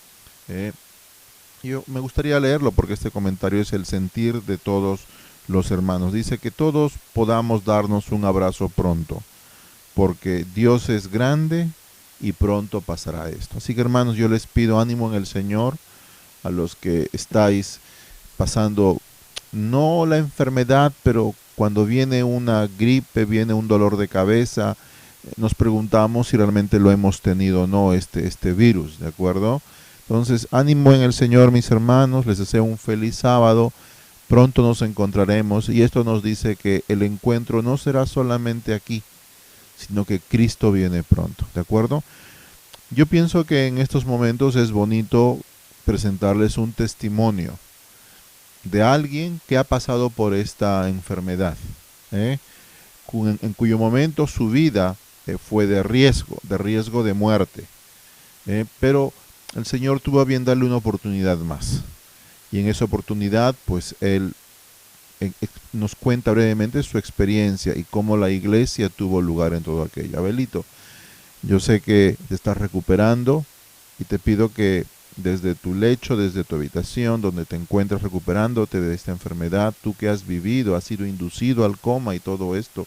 yo me gustaría leerlo porque este comentario es el sentir de todos los hermanos. Dice que todos podamos darnos un abrazo pronto, porque Dios es grande y pronto pasará esto. Así que, hermanos, yo les pido ánimo en el Señor, a los que estáis pasando no la enfermedad, pero cuando viene una gripe, viene un dolor de cabeza, nos preguntamos si realmente lo hemos tenido o no, este virus, ¿de acuerdo? Entonces, ánimo en el Señor, mis hermanos, les deseo un feliz sábado, pronto nos encontraremos, y esto nos dice que el encuentro no será solamente aquí, sino que Cristo viene pronto, ¿de acuerdo? Yo pienso que en estos momentos es bonito presentarles un testimonio de alguien que ha pasado por esta enfermedad, en cuyo momento su vida fue de riesgo de muerte, pero el Señor tuvo a bien darle una oportunidad más, y en esa oportunidad pues Él nos cuenta brevemente su experiencia y cómo la iglesia tuvo lugar en todo aquello. Abelito, yo sé que te estás recuperando y te pido que desde tu lecho, desde tu habitación, donde te encuentras recuperándote de esta enfermedad, tú que has vivido, has sido inducido al coma y todo esto,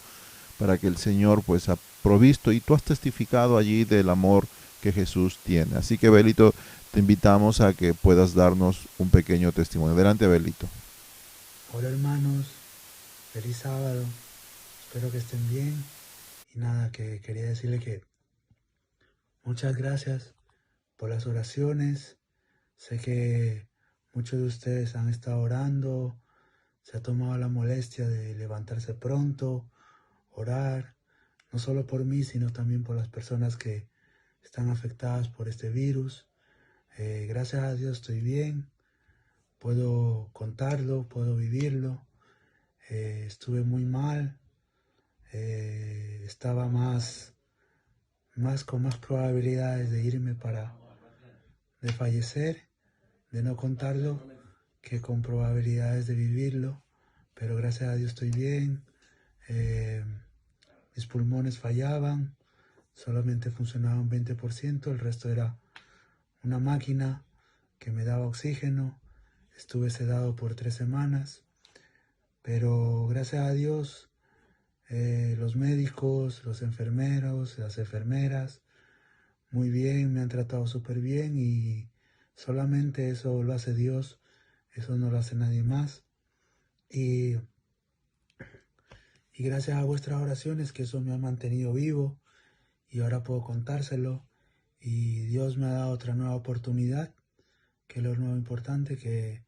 para que el Señor pues ha provisto, y tú has testificado allí del amor que Jesús tiene. Así que, Abelito, te invitamos a que puedas darnos un pequeño testimonio. Adelante, Abelito. Hola hermanos, feliz sábado, espero que estén bien. Y nada, que quería decirle que muchas gracias por las oraciones. Sé que muchos de ustedes han estado orando, se ha tomado la molestia de levantarse pronto, orar, no solo por mí, sino también por las personas que están afectadas por este virus. Gracias a Dios estoy bien, puedo contarlo, puedo vivirlo. Estuve muy mal, estaba con más probabilidades de irme de fallecer, de no contarlo, que con probabilidades de vivirlo, pero gracias a Dios estoy bien. Mis pulmones fallaban, solamente funcionaba un 20%, el resto era una máquina que me daba oxígeno. Estuve sedado por 3 semanas, pero gracias a Dios, los médicos, los enfermeros, las enfermeras, muy bien, me han tratado súper bien, y solamente eso lo hace Dios, eso no lo hace nadie más. Y gracias a vuestras oraciones, que eso me ha mantenido vivo, y ahora puedo contárselo, y Dios me ha dado otra nueva oportunidad, que es lo nuevo importante, que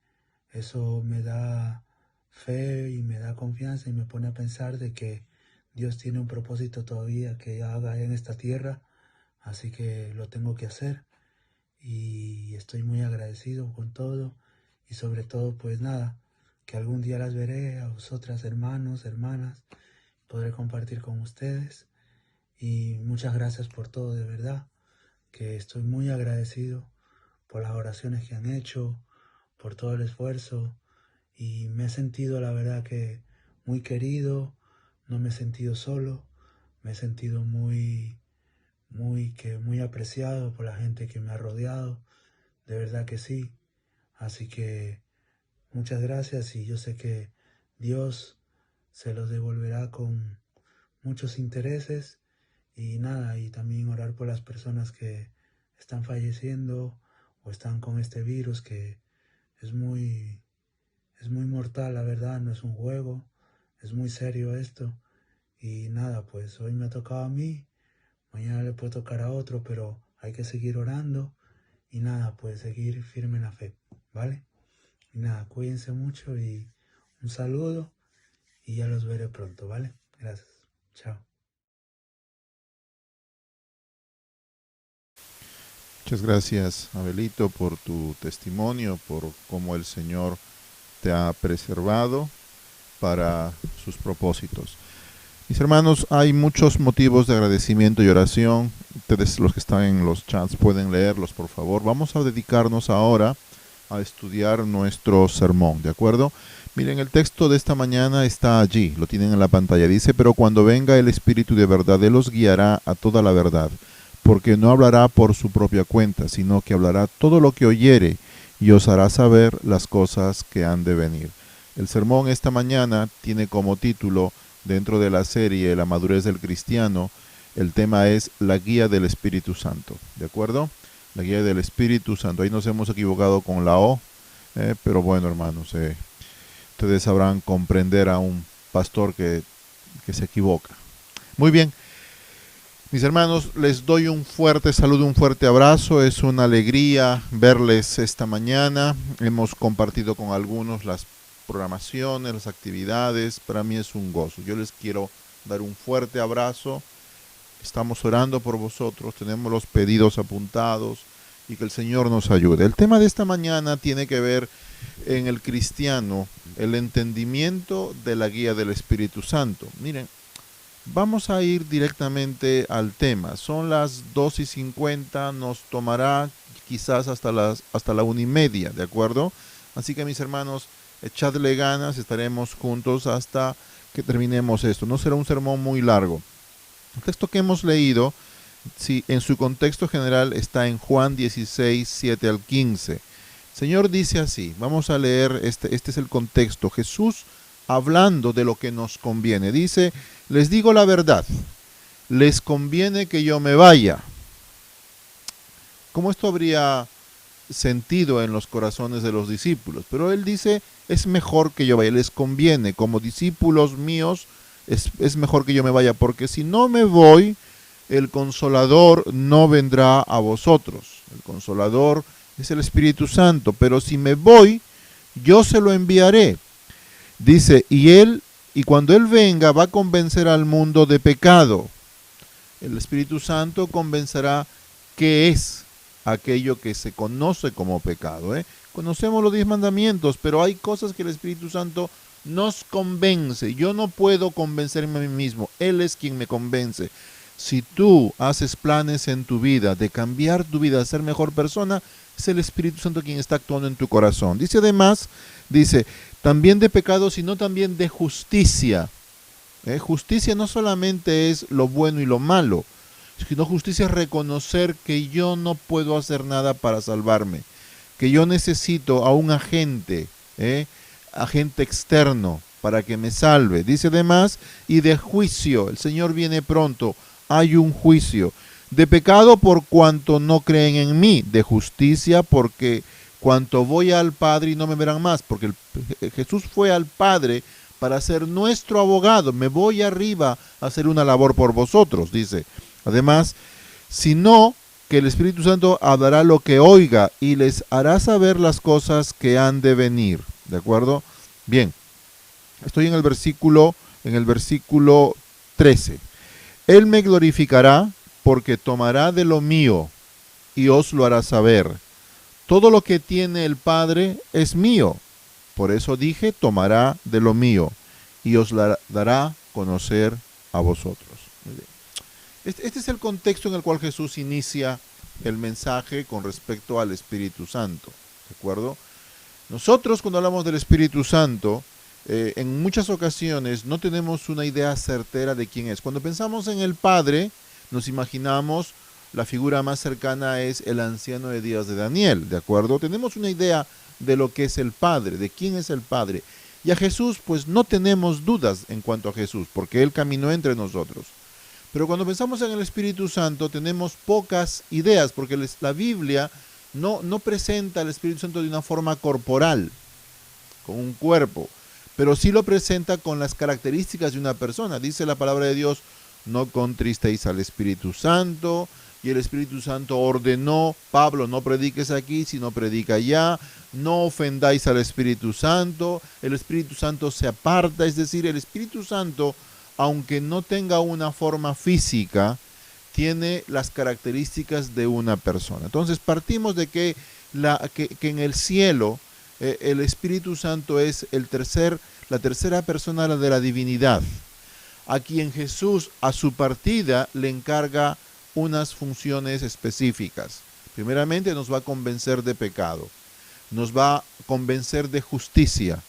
eso me da fe y me da confianza y me pone a pensar de que Dios tiene un propósito todavía que haga en esta tierra, así que lo tengo que hacer, y estoy muy agradecido con todo, y sobre todo pues nada, que algún día las veré a vosotras, hermanos, hermanas, podré compartir con ustedes, y muchas gracias por todo, de verdad, que estoy muy agradecido por las oraciones que han hecho, por todo el esfuerzo, y me he sentido, la verdad, que muy querido, no me he sentido solo, me he sentido muy apreciado por la gente que me ha rodeado, de verdad que sí. Así que muchas gracias, y yo sé que Dios se los devolverá con muchos intereses, y nada, y también orar por las personas que están falleciendo o están con este virus, que es muy mortal, la verdad, no es un juego, es muy serio esto. Y nada, pues hoy me ha tocado a mí, mañana le puede tocar a otro, pero hay que seguir orando, y nada, pues seguir firme en la fe, ¿vale? Y nada, cuídense mucho, y un saludo, y ya los veré pronto, ¿vale? Gracias, chao. Muchas gracias, Abelito, por tu testimonio, por cómo el Señor te ha preservado para sus propósitos. Mis hermanos, hay muchos motivos de agradecimiento y oración. Ustedes, los que están en los chats, pueden leerlos, por favor. Vamos a dedicarnos ahora a estudiar nuestro sermón, ¿de acuerdo? Miren, el texto de esta mañana está allí, lo tienen en la pantalla. Dice: pero cuando venga el Espíritu de verdad, Él os guiará a toda la verdad, porque no hablará por su propia cuenta, sino que hablará todo lo que oyere, y os hará saber las cosas que han de venir. El sermón esta mañana tiene como título, dentro de la serie La madurez del cristiano, el tema es la guía del Espíritu Santo, ¿de acuerdo? La guía del Espíritu Santo. Ahí nos hemos equivocado con la O, pero bueno, hermanos, ustedes sabrán comprender a un pastor que se equivoca. Muy bien. Mis hermanos, les doy un fuerte saludo, un fuerte abrazo. Es una alegría verles esta mañana. Hemos compartido con algunos las programaciones, las actividades. Para mí es un gozo. Yo les quiero dar un fuerte abrazo. Estamos orando por vosotros, tenemos los pedidos apuntados y que el Señor nos ayude. El tema de esta mañana tiene que ver en el cristiano, el entendimiento de la guía del Espíritu Santo. Miren, vamos a ir directamente al tema. Son las 2:50, nos tomará quizás hasta la 1:30, ¿de acuerdo? Así que mis hermanos, echadle ganas, estaremos juntos hasta que terminemos esto. No será un sermón muy largo. El texto que hemos leído, sí, en su contexto general está en Juan 16, 7 al 15. El Señor dice así, vamos a leer, este es el contexto. Jesús hablando de lo que nos conviene. Dice, les digo la verdad, les conviene que yo me vaya. ¿Cómo esto habría sentido en los corazones de los discípulos? Pero Él dice, es mejor que yo vaya, les conviene, como discípulos míos, es mejor que yo me vaya, porque si no me voy, el Consolador no vendrá a vosotros. El Consolador es el Espíritu Santo, pero si me voy, yo se lo enviaré. Dice, y cuando Él venga, va a convencer al mundo de pecado. El Espíritu Santo convencerá qué es aquello que se conoce como pecado. Conocemos los 10 mandamientos, pero hay cosas que el Espíritu Santo nos convence. Yo no puedo convencerme a mí mismo. Él es quien me convence. Si tú haces planes en tu vida de cambiar tu vida, de ser mejor persona, es el Espíritu Santo quien está actuando en tu corazón. Dice además, también de pecado, sino también de justicia. Justicia no solamente es lo bueno y lo malo, sino justicia es reconocer que yo no puedo hacer nada para salvarme, que yo necesito a un agente externo para que me salve. Dice además, y de juicio, el Señor viene pronto, hay un juicio. De pecado por cuanto no creen en mí, de justicia porque cuanto voy al Padre y no me verán más, porque Jesús fue al Padre para ser nuestro abogado, me voy arriba a hacer una labor por vosotros, dice. Además, sino que el Espíritu Santo hablará lo que oiga y les hará saber las cosas que han de venir. ¿De acuerdo? Bien, estoy en el versículo 13. Él me glorificará porque tomará de lo mío y os lo hará saber. Todo lo que tiene el Padre es mío. Por eso dije, tomará de lo mío y os la dará a conocer a vosotros. Muy bien. Este es el contexto en el cual Jesús inicia el mensaje con respecto al Espíritu Santo. ¿De acuerdo? Nosotros cuando hablamos del Espíritu Santo, en muchas ocasiones no tenemos una idea certera de quién es. Cuando pensamos en el Padre, nos imaginamos la figura más cercana es el anciano de días de Daniel, ¿de acuerdo? Tenemos una idea de lo que es el Padre, de quién es el Padre. Y a Jesús, pues no tenemos dudas en cuanto a Jesús, porque Él caminó entre nosotros. Pero cuando pensamos en el Espíritu Santo, tenemos pocas ideas, porque la Biblia no presenta al Espíritu Santo de una forma corporal, con un cuerpo, pero sí lo presenta con las características de una persona. Dice la palabra de Dios, no contristéis al Espíritu Santo, y el Espíritu Santo ordenó, Pablo, no prediques aquí, sino predica allá, no ofendáis al Espíritu Santo, el Espíritu Santo se aparta, es decir, el Espíritu Santo, aunque no tenga una forma física, tiene las características de una persona. Entonces partimos de que en el cielo el Espíritu Santo es la tercera persona de la divinidad, a quien Jesús a su partida le encarga unas funciones específicas. Primeramente nos va a convencer de pecado, nos va a convencer de justicia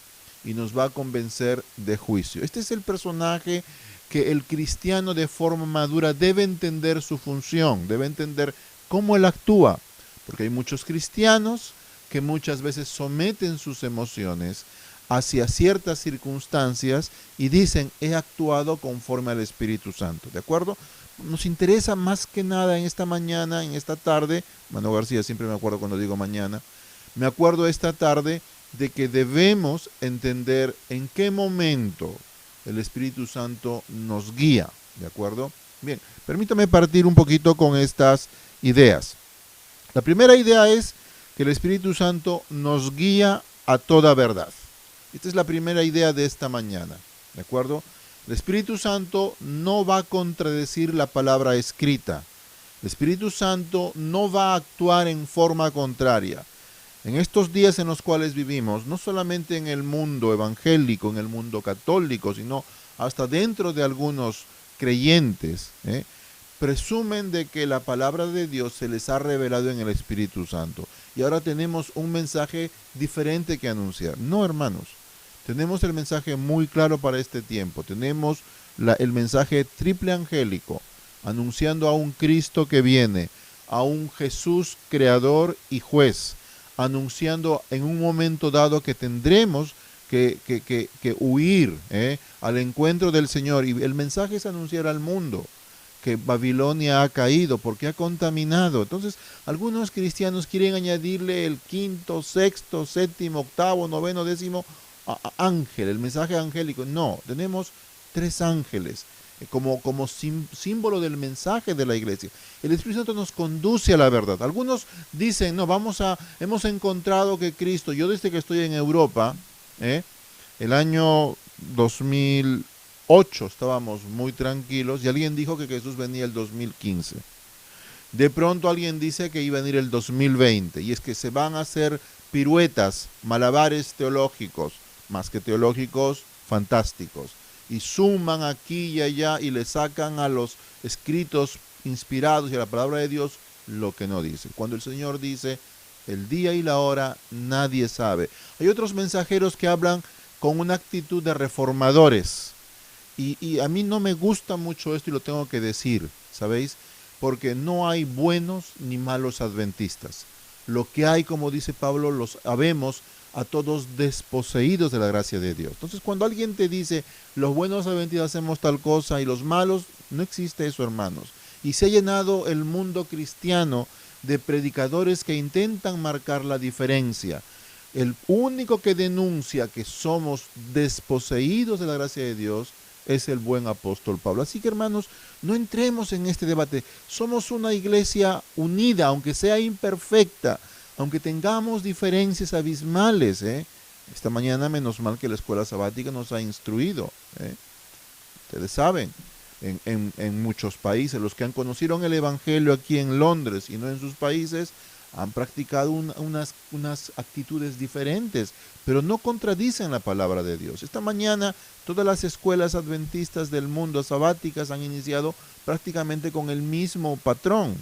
y nos va a convencer de juicio. Este es el personaje que el cristiano de forma madura debe entender su función, debe entender cómo él actúa, porque hay muchos cristianos que muchas veces someten sus emociones hacia ciertas circunstancias y dicen, he actuado conforme al Espíritu Santo, ¿de acuerdo? Nos interesa más que nada en esta mañana, en esta tarde, Mano García, siempre me acuerdo cuando digo mañana, me acuerdo esta tarde de que debemos entender en qué momento el Espíritu Santo nos guía, ¿de acuerdo? Bien, permítame partir un poquito con estas ideas. La primera idea es que el Espíritu Santo nos guía a toda verdad. Esta es la primera idea de esta mañana, ¿de acuerdo? El Espíritu Santo no va a contradecir la palabra escrita. El Espíritu Santo no va a actuar en forma contraria. En estos días en los cuales vivimos, no solamente en el mundo evangélico, en el mundo católico, sino hasta dentro de algunos creyentes, presumen de que la palabra de Dios se les ha revelado en el Espíritu Santo. Y ahora tenemos un mensaje diferente que anunciar. No, hermanos. Tenemos el mensaje muy claro para este tiempo. Tenemos el mensaje triple angélico, anunciando a un Cristo que viene, a un Jesús creador y juez, anunciando en un momento dado que tendremos que huir al encuentro del Señor. Y el mensaje es anunciar al mundo que Babilonia ha caído porque ha contaminado. Entonces, algunos cristianos quieren añadirle el quinto, sexto, séptimo, octavo, noveno, décimo ángel, el mensaje angélico. No, tenemos 3 ángeles como símbolo del mensaje de la iglesia. El Espíritu Santo nos conduce a la verdad. Algunos dicen, no, hemos encontrado que Cristo, yo desde que estoy en Europa, el año 2008 estábamos muy tranquilos y alguien dijo que Jesús venía el 2015. De pronto alguien dice que iba a venir el 2020 y es que se van a hacer piruetas, malabares teológicos, más que teológicos, fantásticos, y suman aquí y allá y le sacan a los escritos inspirados y a la palabra de Dios lo que no dice. Cuando el Señor dice, el día y la hora nadie sabe. Hay otros mensajeros que hablan con una actitud de reformadores, y a mí no me gusta mucho esto y lo tengo que decir, ¿sabéis? Porque no hay buenos ni malos adventistas. Lo que hay, como dice Pablo, los habemos a todos desposeídos de la gracia de Dios. Entonces, cuando alguien te dice, los buenos adventistas hacemos tal cosa y los malos, no existe eso, hermanos. Y se ha llenado el mundo cristiano de predicadores que intentan marcar la diferencia. El único que denuncia que somos desposeídos de la gracia de Dios es el buen apóstol Pablo. Así que, hermanos, no entremos en este debate. Somos una iglesia unida, aunque sea imperfecta, aunque tengamos diferencias abismales. Esta mañana, menos mal que la escuela sabática nos ha instruido. Ustedes saben, en muchos países, los que han conocido el Evangelio aquí en Londres y no en sus países, han practicado unas actitudes diferentes, pero no contradicen la palabra de Dios. Esta mañana todas las escuelas adventistas del mundo sabáticas han iniciado prácticamente con el mismo patrón.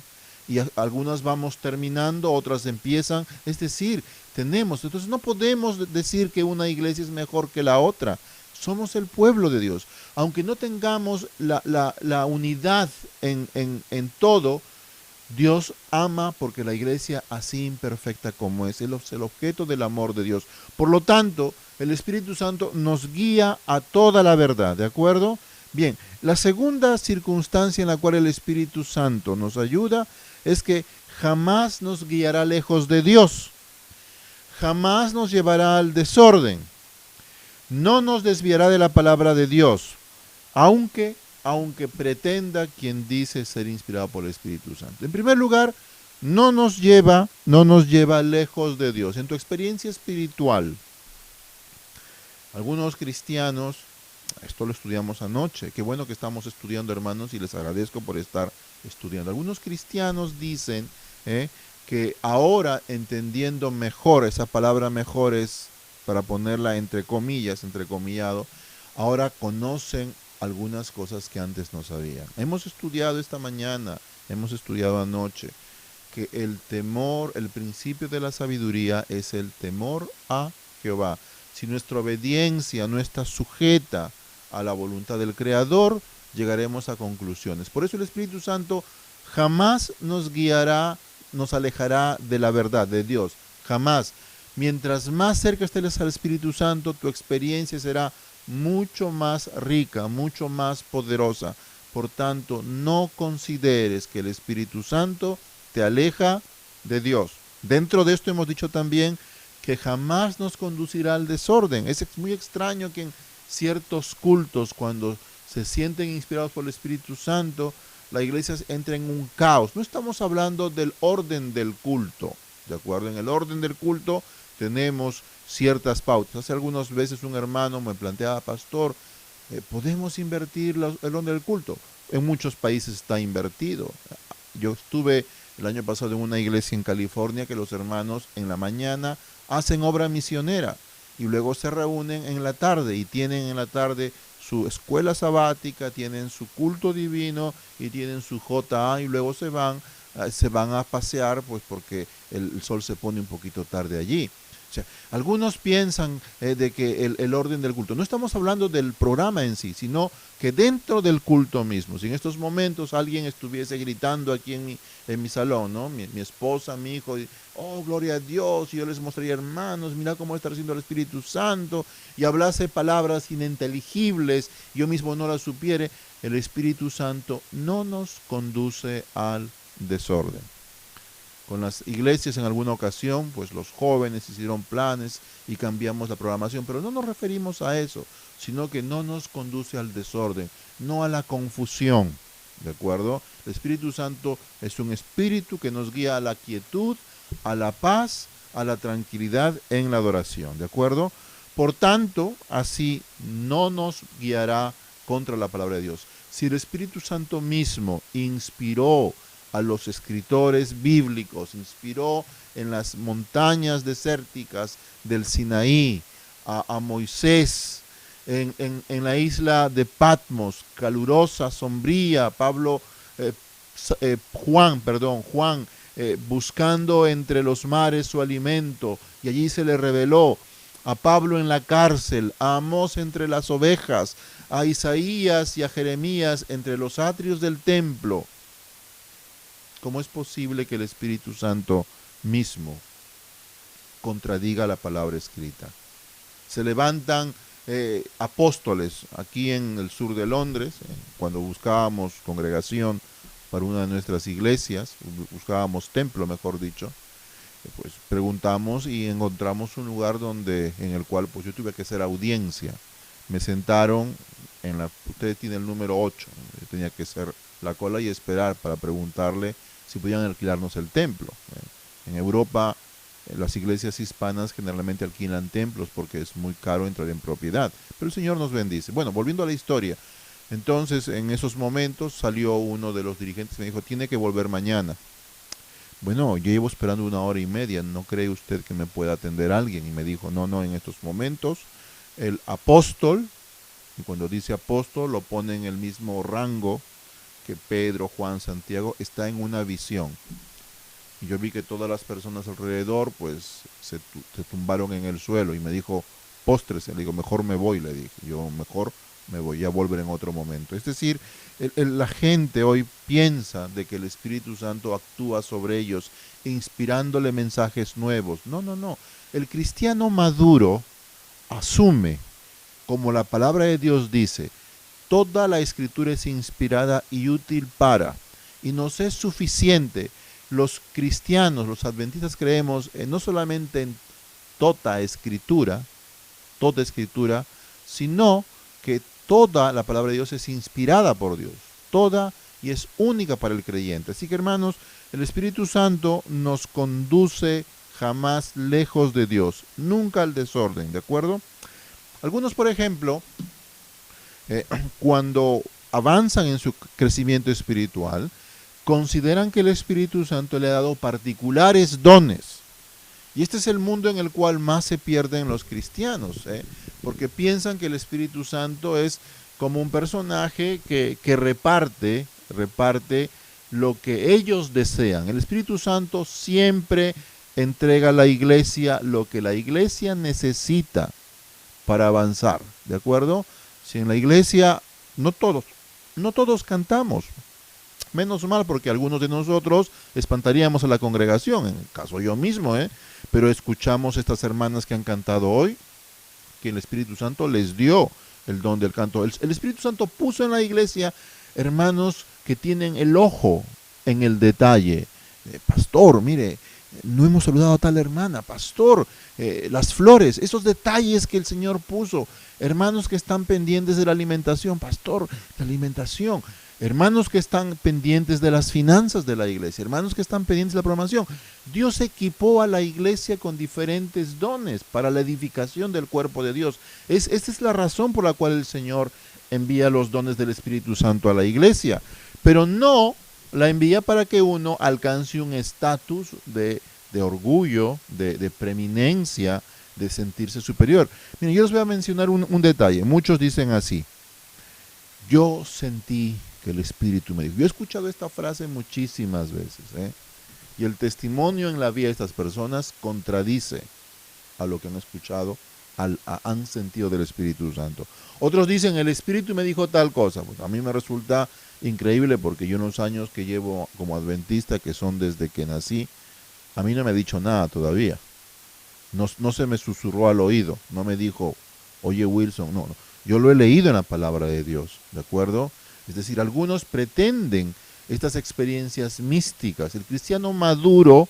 Y algunas vamos terminando, otras empiezan. Es decir, entonces no podemos decir que una iglesia es mejor que la otra. Somos el pueblo de Dios. Aunque no tengamos la unidad en todo, Dios ama porque la iglesia, así imperfecta como es el objeto del amor de Dios. Por lo tanto, el Espíritu Santo nos guía a toda la verdad, ¿de acuerdo? Bien, la segunda circunstancia en la cual el Espíritu Santo nos ayuda es que jamás nos guiará lejos de Dios, jamás nos llevará al desorden, no nos desviará de la palabra de Dios, aunque pretenda quien dice ser inspirado por el Espíritu Santo. En primer lugar, no nos lleva lejos de Dios. En tu experiencia espiritual, algunos cristianos, esto lo estudiamos anoche, qué bueno que estamos estudiando, hermanos, y les agradezco por estar estudiando. Algunos cristianos dicen que ahora, entendiendo mejor, esa palabra mejor es para ponerla entre comillas, entrecomillado, ahora conocen algunas cosas que antes no sabían. Hemos estudiado esta mañana, hemos estudiado anoche, que el temor, el principio de la sabiduría es el temor a Jehová. Si nuestra obediencia no está sujeta a la voluntad del Creador, llegaremos a conclusiones. Por eso el Espíritu Santo jamás nos guiará, nos alejará de la verdad de Dios. Jamás. Mientras más cerca estés al Espíritu Santo, tu experiencia será mucho más rica, mucho más poderosa. Por tanto, no consideres que el Espíritu Santo te aleja de Dios. Dentro de esto hemos dicho también que jamás nos conducirá al desorden. Es muy extraño que en ciertos cultos, cuando se sienten inspirados por el Espíritu Santo, la iglesia entra en un caos. No estamos hablando del orden del culto, ¿de acuerdo? En el orden del culto tenemos ciertas pautas. Hace algunas veces un hermano me planteaba, pastor, ¿podemos invertir el orden del culto? En muchos países está invertido. Yo estuve el año pasado en una iglesia en California que los hermanos en la mañana hacen obra misionera y luego se reúnen en la tarde y tienen en la tarde su escuela sabática, tienen su culto divino y tienen su JA y luego se van a pasear, pues porque el sol se pone un poquito tarde allí. O sea, algunos piensan de que el orden del culto, no estamos hablando del programa en sí, sino que dentro del culto mismo, si en estos momentos alguien estuviese gritando aquí en mi salón, ¿no? Mi esposa, mi hijo, oh, gloria a Dios, y yo les mostraría, hermanos, mira cómo está haciendo el Espíritu Santo, y hablase palabras ininteligibles, yo mismo no las supiere, el Espíritu Santo no nos conduce al desorden. Con las iglesias en alguna ocasión, pues los jóvenes hicieron planes y cambiamos la programación, pero no nos referimos a eso, sino que no nos conduce al desorden, no a la confusión, ¿de acuerdo? El Espíritu Santo es un espíritu que nos guía a la quietud, a la paz, a la tranquilidad en la adoración, ¿de acuerdo? Por tanto, así no nos guiará contra la palabra de Dios. Si el Espíritu Santo mismo inspiró a los escritores bíblicos, inspiró en las montañas desérticas del Sinaí, a Moisés, en la isla de Patmos, calurosa, sombría, Juan, buscando entre los mares su alimento, y allí se le reveló, a Pablo en la cárcel, a Amós entre las ovejas, a Isaías y a Jeremías entre los atrios del templo. ¿Cómo es posible que el Espíritu Santo mismo contradiga la palabra escrita? Se levantan apóstoles aquí en el sur de Londres, cuando buscábamos congregación para una de nuestras iglesias, buscábamos templo, mejor dicho, pues preguntamos y encontramos un lugar en el cual pues yo tuve que hacer audiencia. Me sentaron ustedes tienen el número 8, yo tenía que hacer la cola y esperar para preguntarle si podían alquilarnos el templo. En Europa, las iglesias hispanas generalmente alquilan templos porque es muy caro entrar en propiedad. Pero el Señor nos bendice. Bueno, volviendo a la historia. Entonces, en esos momentos salió uno de los dirigentes y me dijo, tiene que volver mañana. Bueno, yo llevo esperando 1 hora y media. ¿No cree usted que me pueda atender alguien? Y me dijo, no, en estos momentos el apóstol, y cuando dice apóstol lo pone en el mismo rango que Pedro, Juan, Santiago, está en una visión. Y yo vi que todas las personas alrededor pues se tumbaron en el suelo y me dijo, póstrese. Le digo, mejor me voy, le dije. Yo mejor me voy a volver en otro momento. Es decir, la gente hoy piensa de que el Espíritu Santo actúa sobre ellos, inspirándole mensajes nuevos. No. El cristiano maduro asume, como la palabra de Dios dice, toda la escritura es inspirada y útil para, y nos es suficiente. Los cristianos, los adventistas creemos no solamente en toda escritura, sino que toda la palabra de Dios es inspirada por Dios, toda, y es única para el creyente. Así que hermanos, el Espíritu Santo nos conduce jamás lejos de Dios, nunca al desorden, ¿de acuerdo? Algunos, por ejemplo, cuando avanzan en su crecimiento espiritual, consideran que el Espíritu Santo le ha dado particulares dones. Y este es el mundo en el cual más se pierden los cristianos, porque piensan que el Espíritu Santo es como un personaje que reparte lo que ellos desean. El Espíritu Santo siempre entrega a la iglesia lo que la iglesia necesita para avanzar, ¿de acuerdo? Si en la iglesia, no todos cantamos, menos mal, porque algunos de nosotros espantaríamos a la congregación, en el caso yo mismo, pero escuchamos estas hermanas que han cantado hoy, que el Espíritu Santo les dio el don del canto. El Espíritu Santo puso en la iglesia hermanos que tienen el ojo en el detalle. Pastor, mire, no hemos saludado a tal hermana, pastor, las flores, esos detalles que el Señor puso, hermanos que están pendientes de la alimentación, pastor, la alimentación, hermanos que están pendientes de las finanzas de la iglesia, hermanos que están pendientes de la programación. Dios equipó a la iglesia con diferentes dones para la edificación del cuerpo de Dios. Esta es la razón por la cual el Señor envía los dones del Espíritu Santo a la iglesia, pero no la envía para que uno alcance un estatus de orgullo, de preeminencia, de sentirse superior. Miren, yo les voy a mencionar un detalle. Muchos dicen así: yo sentí que el Espíritu me dijo. Yo he escuchado esta frase muchísimas veces, y el testimonio en la vida de estas personas contradice a lo que han escuchado, han sentido del Espíritu Santo. Otros dicen, el Espíritu me dijo tal cosa. Pues a mí me resulta increíble, porque yo unos años que llevo como adventista, que son desde que nací, a mí no me ha dicho nada todavía. No se me susurró al oído, no me dijo, oye Wilson, no. Yo lo he leído en la palabra de Dios, ¿de acuerdo? Es decir, algunos pretenden estas experiencias místicas. El cristiano maduro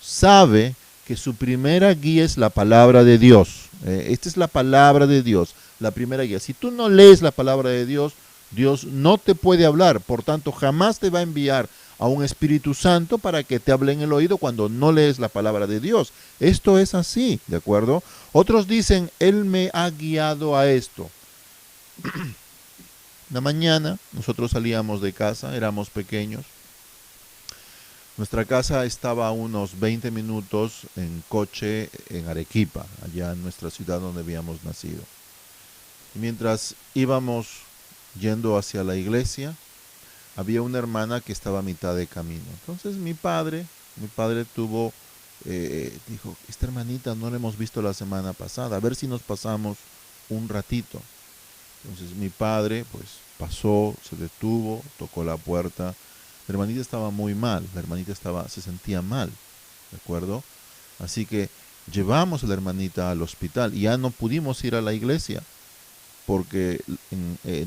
sabe que su primera guía es la palabra de Dios. Esta es la palabra de Dios, la primera guía. Si tú no lees la palabra de Dios, Dios no te puede hablar. Por tanto, jamás te va a enviar a un Espíritu Santo para que te hable en el oído cuando no lees la palabra de Dios. Esto es así, ¿de acuerdo? Otros dicen, Él me ha guiado a esto. La mañana nosotros salíamos de casa, éramos pequeños. Nuestra casa estaba a unos 20 minutos en coche en Arequipa, allá en nuestra ciudad donde habíamos nacido. Y mientras íbamos yendo hacia la iglesia, había una hermana que estaba a mitad de camino. Entonces mi padre dijo, esta hermanita no la hemos visto la semana pasada, a ver si nos pasamos un ratito. Entonces mi padre pues pasó, se detuvo, tocó la puerta. La hermanita estaba muy mal, se sentía mal, ¿de acuerdo? Así que llevamos a la hermanita al hospital y ya no pudimos ir a la iglesia, porque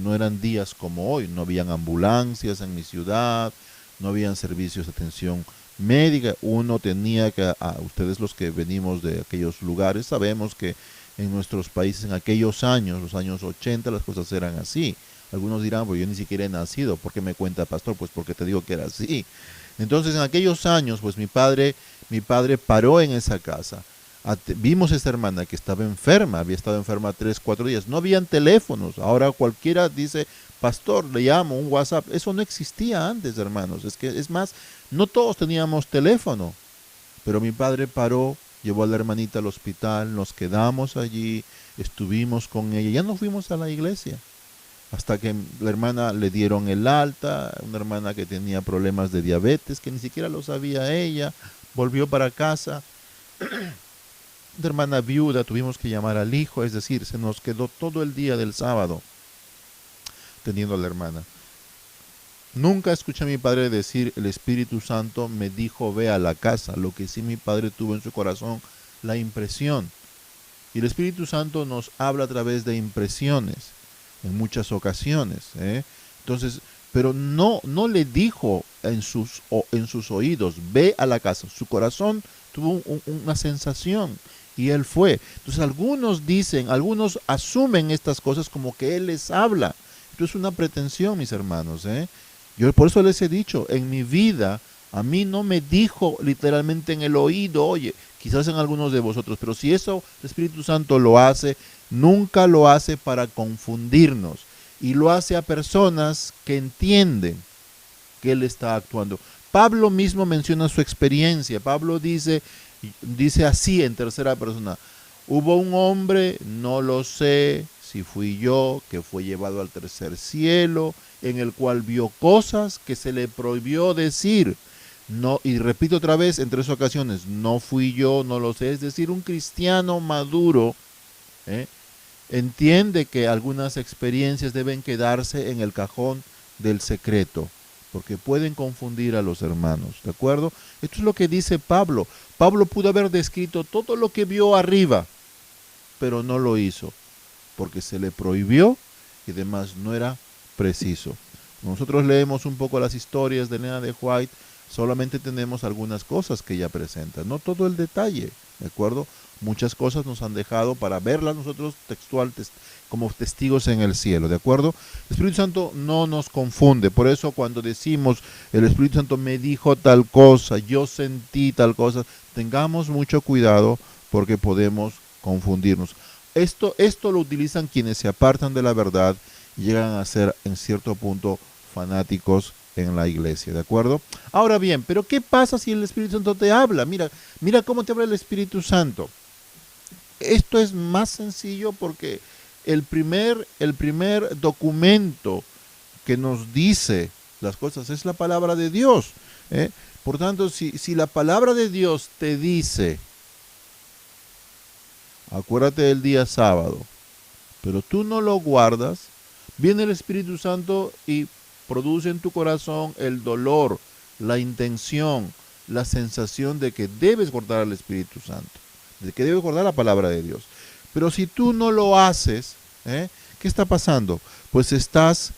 no eran días como hoy, no habían ambulancias en mi ciudad, no habían servicios de atención médica. Uno tenía que, ustedes los que venimos de aquellos lugares, sabemos que en nuestros países en aquellos años, los años 80, las cosas eran así. Algunos dirán, pues yo ni siquiera he nacido, ¿por qué me cuenta pastor? Pues porque te digo que era así. Entonces en aquellos años, pues mi padre paró en esa casa. Vimos a esta hermana que estaba enferma, había estado enferma 3-4 días, no habían teléfonos. Ahora cualquiera dice, pastor, le llamo, un WhatsApp. Eso no existía antes, hermanos. Es más, no todos teníamos teléfono. Pero mi padre paró, llevó a la hermanita al hospital, nos quedamos allí, estuvimos con ella, ya no fuimos a la iglesia. Hasta que la hermana le dieron el alta, una hermana que tenía problemas de diabetes, que ni siquiera lo sabía ella, volvió para casa. De hermana viuda, tuvimos que llamar al hijo, es decir, se nos quedó todo el día del sábado teniendo a la hermana. Nunca escuché a mi padre decir, el Espíritu Santo me dijo, ve a la casa. Lo que sí mi padre tuvo en su corazón, la impresión. Y el Espíritu Santo nos habla a través de impresiones, en muchas ocasiones. Entonces, pero no le dijo en sus oídos, ve a la casa. Su corazón tuvo una sensación y él fue. Entonces algunos asumen estas cosas como que él les habla. Esto es una pretensión, mis hermanos. Yo por eso les he dicho, en mi vida, a mí no me dijo literalmente en el oído, oye, quizás en algunos de vosotros, pero si eso el Espíritu Santo lo hace, nunca lo hace para confundirnos. Y lo hace a personas que entienden que él está actuando. Pablo mismo menciona su experiencia. Pablo dice así en tercera persona: hubo un hombre, no lo sé si fui yo, que fue llevado al tercer cielo, en el cual vio cosas que se le prohibió decir. No, y repito otra vez en 3 ocasiones, no fui yo, no lo sé. Es decir, un cristiano maduro entiende que algunas experiencias deben quedarse en el cajón del secreto, porque pueden confundir a los hermanos, ¿de acuerdo? Esto es lo que dice Pablo. Pablo pudo haber descrito todo lo que vio arriba, pero no lo hizo, porque se le prohibió y además no era preciso. Nosotros leemos un poco las historias de Elena de White, Solamente tenemos algunas cosas que ella presenta, no todo el detalle, ¿de acuerdo? Muchas cosas nos han dejado para verlas nosotros textual, como testigos en el cielo, ¿de acuerdo? El Espíritu Santo no nos confunde, por eso cuando decimos el Espíritu Santo me dijo tal cosa, yo sentí tal cosa, tengamos mucho cuidado porque podemos confundirnos. Esto lo utilizan quienes se apartan de la verdad y llegan a ser en cierto punto fanáticos en la iglesia, ¿de acuerdo? Ahora bien, pero ¿qué pasa si el Espíritu Santo te habla? Mira cómo te habla el Espíritu Santo. Esto es más sencillo porque el primer documento que nos dice las cosas es la palabra de Dios, ¿eh? Por tanto, si la palabra de Dios te dice, acuérdate del día sábado, pero tú no lo guardas, viene el Espíritu Santo y produce en tu corazón el dolor, la intención, la sensación de que debes guardar al Espíritu Santo, de que debes guardar la palabra de Dios. Pero si tú no lo haces, ¿qué está pasando? Pues estás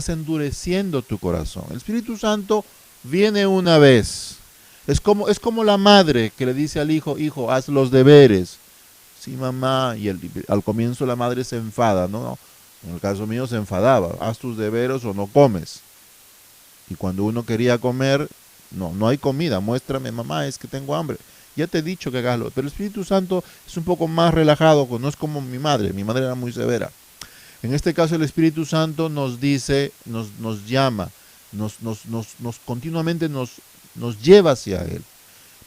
endureciendo tu corazón. El Espíritu Santo viene una vez. Es como la madre que le dice al hijo, hijo, haz los deberes. Sí, mamá, y al comienzo la madre se enfada, ¿no? En el caso mío se enfadaba, haz tus deberes o no comes. Y cuando uno quería comer, no hay comida, muéstrame, mamá, es que tengo hambre. Ya te he dicho que hagas lo. Pero el Espíritu Santo es un poco más relajado, no es como mi madre era muy severa. En este caso el Espíritu Santo nos dice, nos llama, continuamente nos lleva hacia Él.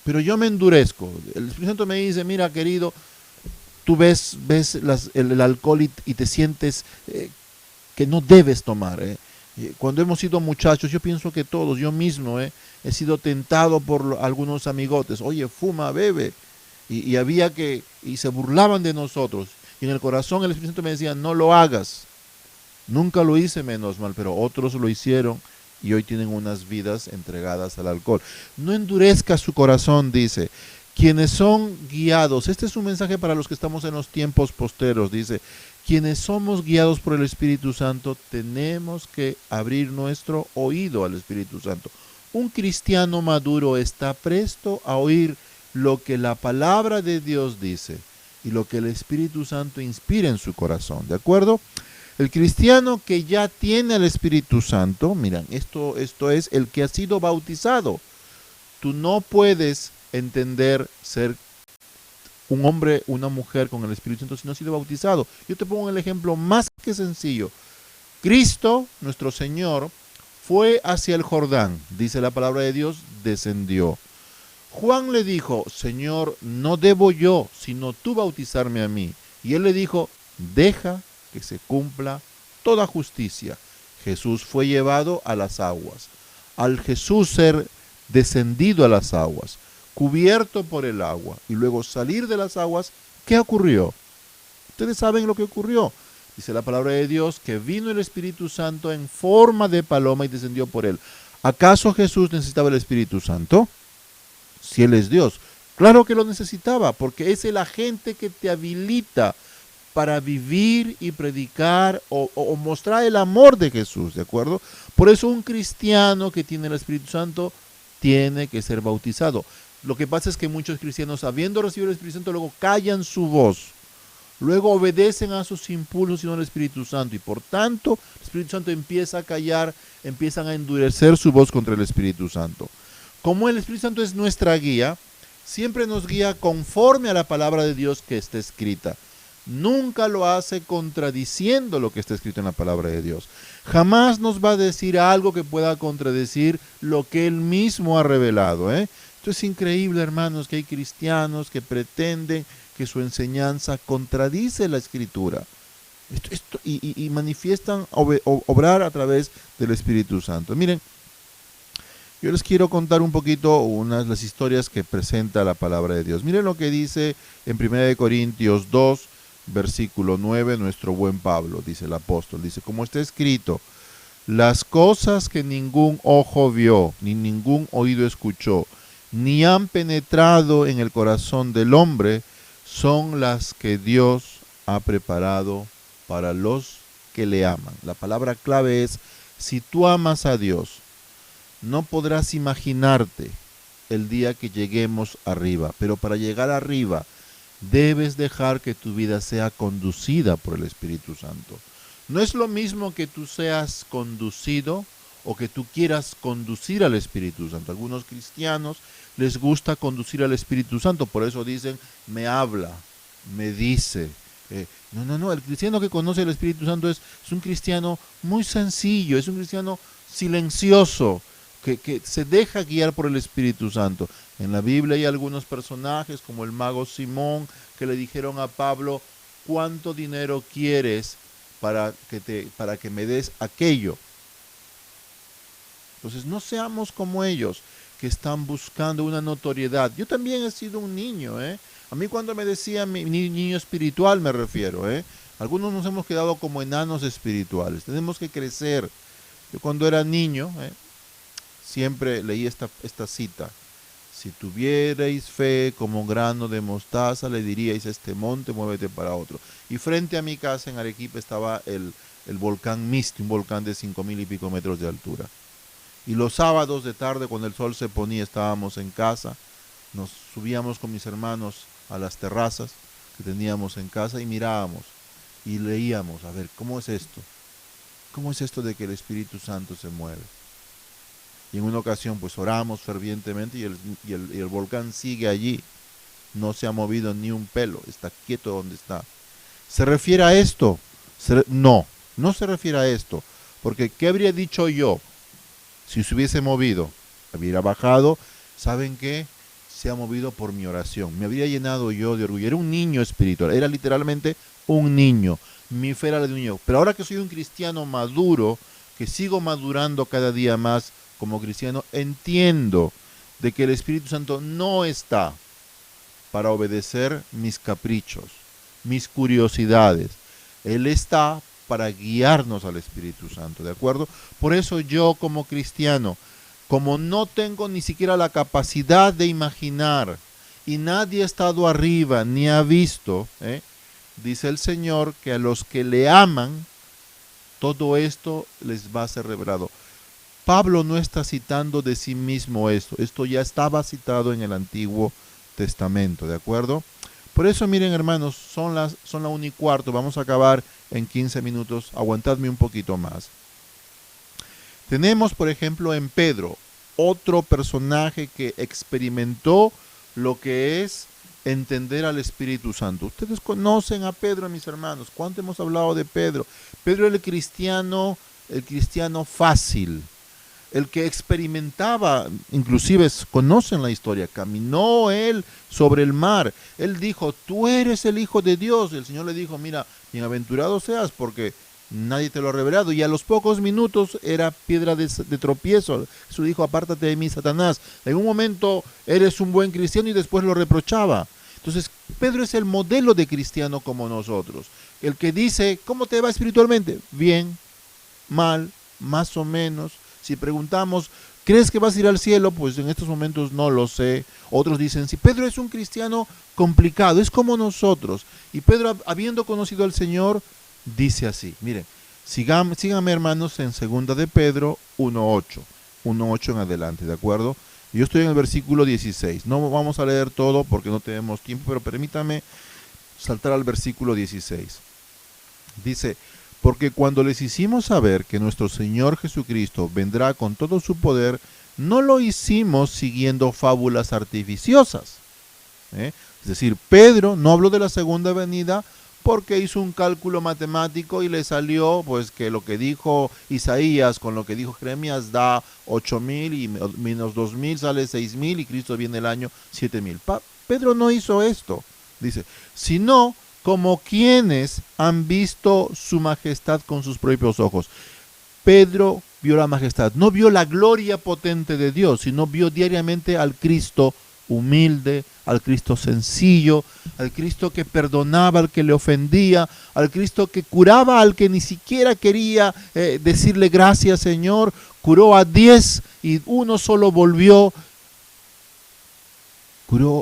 Pero yo me endurezco. El Espíritu Santo me dice, mira querido, tú ves el alcohol y te sientes que no debes tomar. Cuando hemos sido muchachos, yo pienso que todos, yo mismo he sido tentado por algunos amigotes. Oye, fuma, bebe. Y se burlaban de nosotros. Y en el corazón el Espíritu Santo me decía, no lo hagas. Nunca lo hice menos mal, pero otros lo hicieron y hoy tienen unas vidas entregadas al alcohol. No endurezca su corazón, dice. Quienes son guiados, este es un mensaje para los que estamos en los tiempos posteros, dice, quienes somos guiados por el Espíritu Santo, tenemos que abrir nuestro oído al Espíritu Santo. Un cristiano maduro está presto a oír lo que la palabra de Dios dice y lo que el Espíritu Santo inspira en su corazón, ¿de acuerdo? El cristiano que ya tiene el Espíritu Santo, miren, esto es el que ha sido bautizado. Tú no puedes entender ser un hombre, una mujer con el Espíritu Santo si no ha sido bautizado. Yo te pongo el ejemplo más que sencillo. Cristo, nuestro Señor, fue hacia el Jordán, dice la palabra de Dios, descendió. Juan le dijo, Señor, no debo yo, sino tú bautizarme a mí. Y él le dijo, deja que se cumpla toda justicia. Jesús fue llevado a las aguas. Al Jesús ser descendido a las aguas, cubierto por el agua, y luego salir de las aguas, ¿qué ocurrió? Ustedes saben lo que ocurrió. Dice la palabra de Dios que vino el Espíritu Santo en forma de paloma y descendió por él. ¿Acaso Jesús necesitaba el Espíritu Santo? Si Él es Dios. Claro que lo necesitaba, porque es el agente que te habilita para vivir y predicar o mostrar el amor de Jesús, ¿de acuerdo? Por eso un cristiano que tiene el Espíritu Santo tiene que ser bautizado. Lo que pasa es que muchos cristianos, habiendo recibido el Espíritu Santo, luego callan su voz. Luego obedecen a sus impulsos y no al Espíritu Santo. Y por tanto, el Espíritu Santo empieza a callar, empiezan a endurecer su voz contra el Espíritu Santo. Como el Espíritu Santo es nuestra guía, siempre nos guía conforme a la palabra de Dios que está escrita. Nunca lo hace contradiciendo lo que está escrito en la palabra de Dios. Jamás nos va a decir algo que pueda contradecir lo que Él mismo ha revelado. Esto es increíble, hermanos, que hay cristianos que pretenden que su enseñanza contradice la Escritura. Y manifiestan obrar a través del Espíritu Santo. Miren, yo les quiero contar un poquito las historias que presenta la palabra de Dios. Miren lo que dice en 1 Corintios 2, versículo 9, nuestro buen Pablo, dice el apóstol, dice, como está escrito, las cosas que ningún ojo vio, ni ningún oído escuchó, ni han penetrado en el corazón del hombre, son las que Dios ha preparado para los que le aman. La palabra clave es, si tú amas a Dios, no podrás imaginarte el día que lleguemos arriba, pero para llegar arriba debes dejar que tu vida sea conducida por el Espíritu Santo. No es lo mismo que tú seas conducido o que tú quieras conducir al Espíritu Santo. Algunos cristianos les gusta conducir al Espíritu Santo, por eso dicen, me habla, me dice. No, el cristiano que conoce al Espíritu Santo es un cristiano muy sencillo, es un cristiano silencioso, que se deja guiar por el Espíritu Santo. En la Biblia hay algunos personajes como el mago Simón que le dijeron a Pablo, ¿cuánto dinero quieres para que me des aquello? Entonces no seamos como ellos que están buscando una notoriedad. Yo también he sido un niño, A mí cuando me decían niño espiritual me refiero, Algunos nos hemos quedado como enanos espirituales. Tenemos que crecer. Yo cuando era niño, siempre leí esta cita. Si tuvierais fe como un grano de mostaza, le diríais a este monte, muévete para otro. Y frente a mi casa en Arequipa estaba el volcán Misti, un volcán de 5.000 y pico metros de altura. Y los sábados de tarde, cuando el sol se ponía, estábamos en casa, nos subíamos con mis hermanos a las terrazas que teníamos en casa y mirábamos y leíamos, a ver, ¿cómo es esto? ¿Cómo es esto de que el Espíritu Santo se mueve? Y en una ocasión pues oramos fervientemente y el volcán sigue allí, no se ha movido ni un pelo, está quieto donde está. ¿Se refiere a esto? No se refiere a esto, porque ¿qué habría dicho yo si se hubiese movido? Hubiera bajado, ¿saben qué? Se ha movido por mi oración, me habría llenado yo de orgullo. Era un niño espiritual, era literalmente un niño, mi fe era la de un niño. Pero ahora que soy un cristiano maduro, que sigo madurando cada día más como cristiano, entiendo de que el Espíritu Santo no está para obedecer mis caprichos, mis curiosidades. Él está para guiarnos al Espíritu Santo, ¿de acuerdo? Por eso yo como cristiano, como no tengo ni siquiera la capacidad de imaginar, y nadie ha estado arriba ni ha visto, dice el Señor que a los que le aman, todo esto les va a ser revelado. Pablo no está citando de sí mismo esto ya estaba citado en el Antiguo Testamento, ¿de acuerdo? Por eso miren hermanos, son la 1:15, vamos a acabar en 15 minutos, aguantadme un poquito más. Tenemos por ejemplo en Pedro, otro personaje que experimentó lo que es entender al Espíritu Santo. Ustedes conocen a Pedro, mis hermanos, ¿cuánto hemos hablado de Pedro? Pedro era el cristiano fácil, el que experimentaba, inclusive conocen la historia, caminó él sobre el mar, él dijo, tú eres el Hijo de Dios, y el Señor le dijo, mira, bienaventurado seas porque nadie te lo ha revelado, y a los pocos minutos era piedra de tropiezo. Jesús dijo, apártate de mí, Satanás. En un momento eres un buen cristiano y después lo reprochaba. Entonces Pedro es el modelo de cristiano como nosotros, el que dice, ¿cómo te va espiritualmente? Bien, mal, más o menos. Si preguntamos, ¿crees que vas a ir al cielo? Pues en estos momentos no lo sé. Otros dicen, si Pedro es un cristiano complicado, es como nosotros. Y Pedro, habiendo conocido al Señor, dice así, miren, síganme hermanos en 2 de Pedro 1:8 en adelante, ¿de acuerdo? Yo estoy en el versículo 16, no vamos a leer todo porque no tenemos tiempo, pero permítame saltar al versículo 16. Dice, porque cuando les hicimos saber que nuestro Señor Jesucristo vendrá con todo su poder, no lo hicimos siguiendo fábulas artificiosas. Es decir, Pedro no habló de la segunda venida porque hizo un cálculo matemático y le salió pues que lo que dijo Isaías con lo que dijo Jeremías da 8.000 y menos 2.000 sale 6.000 y Cristo viene el año 7.000. Pedro no hizo esto, dice, sino como quienes han visto su majestad con sus propios ojos. Pedro vio la majestad, no vio la gloria potente de Dios, sino vio diariamente al Cristo humilde, al Cristo sencillo, al Cristo que perdonaba al que le ofendía, al Cristo que curaba al que ni siquiera quería decirle gracias Señor, curó a 10 y uno solo volvió,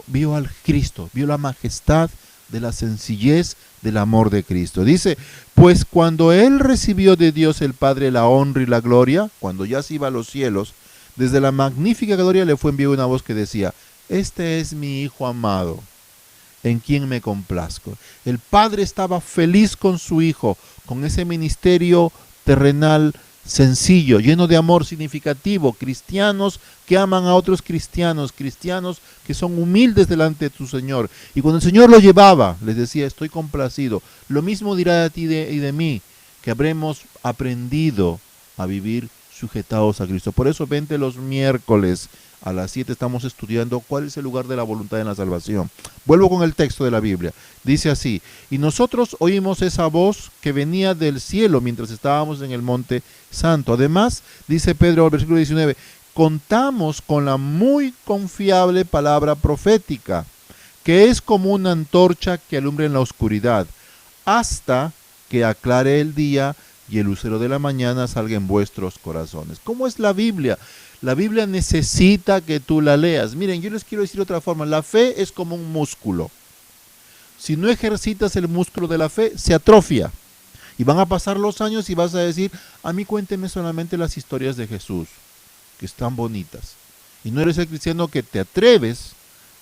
vio al Cristo, vio la majestad de la sencillez del amor de Cristo. Dice, pues cuando él recibió de Dios el Padre la honra y la gloria, cuando ya se iba a los cielos, Desde la magnífica gloria le fue enviada una voz que decía: este es mi Hijo amado, en quien me complazco. El Padre estaba feliz con su Hijo, con ese ministerio terrenal sencillo, lleno de amor significativo, cristianos que aman a otros cristianos, cristianos que son humildes delante de tu Señor. Y cuando el Señor lo llevaba, les decía: estoy complacido. Lo mismo dirá de ti y de mí, que habremos aprendido a vivir sujetados a Cristo. Por eso vente los miércoles a las 7 estamos estudiando cuál es el lugar de la voluntad en la salvación. Vuelvo con el texto de la Biblia. Dice así: y nosotros oímos esa voz que venía del cielo mientras estábamos en el monte santo. Además, dice Pedro, versículo 19, contamos con la muy confiable palabra profética, que es como una antorcha que alumbra en la oscuridad, hasta que aclare el día y el lucero de la mañana salga en vuestros corazones. ¿Cómo es la Biblia? La Biblia necesita que tú la leas. Miren, yo les quiero decir otra forma. La fe es como un músculo. Si no ejercitas el músculo de la fe, se atrofia. Y van a pasar los años y vas a decir: a mí cuénteme solamente las historias de Jesús, que están bonitas. Y no eres el cristiano que te atreves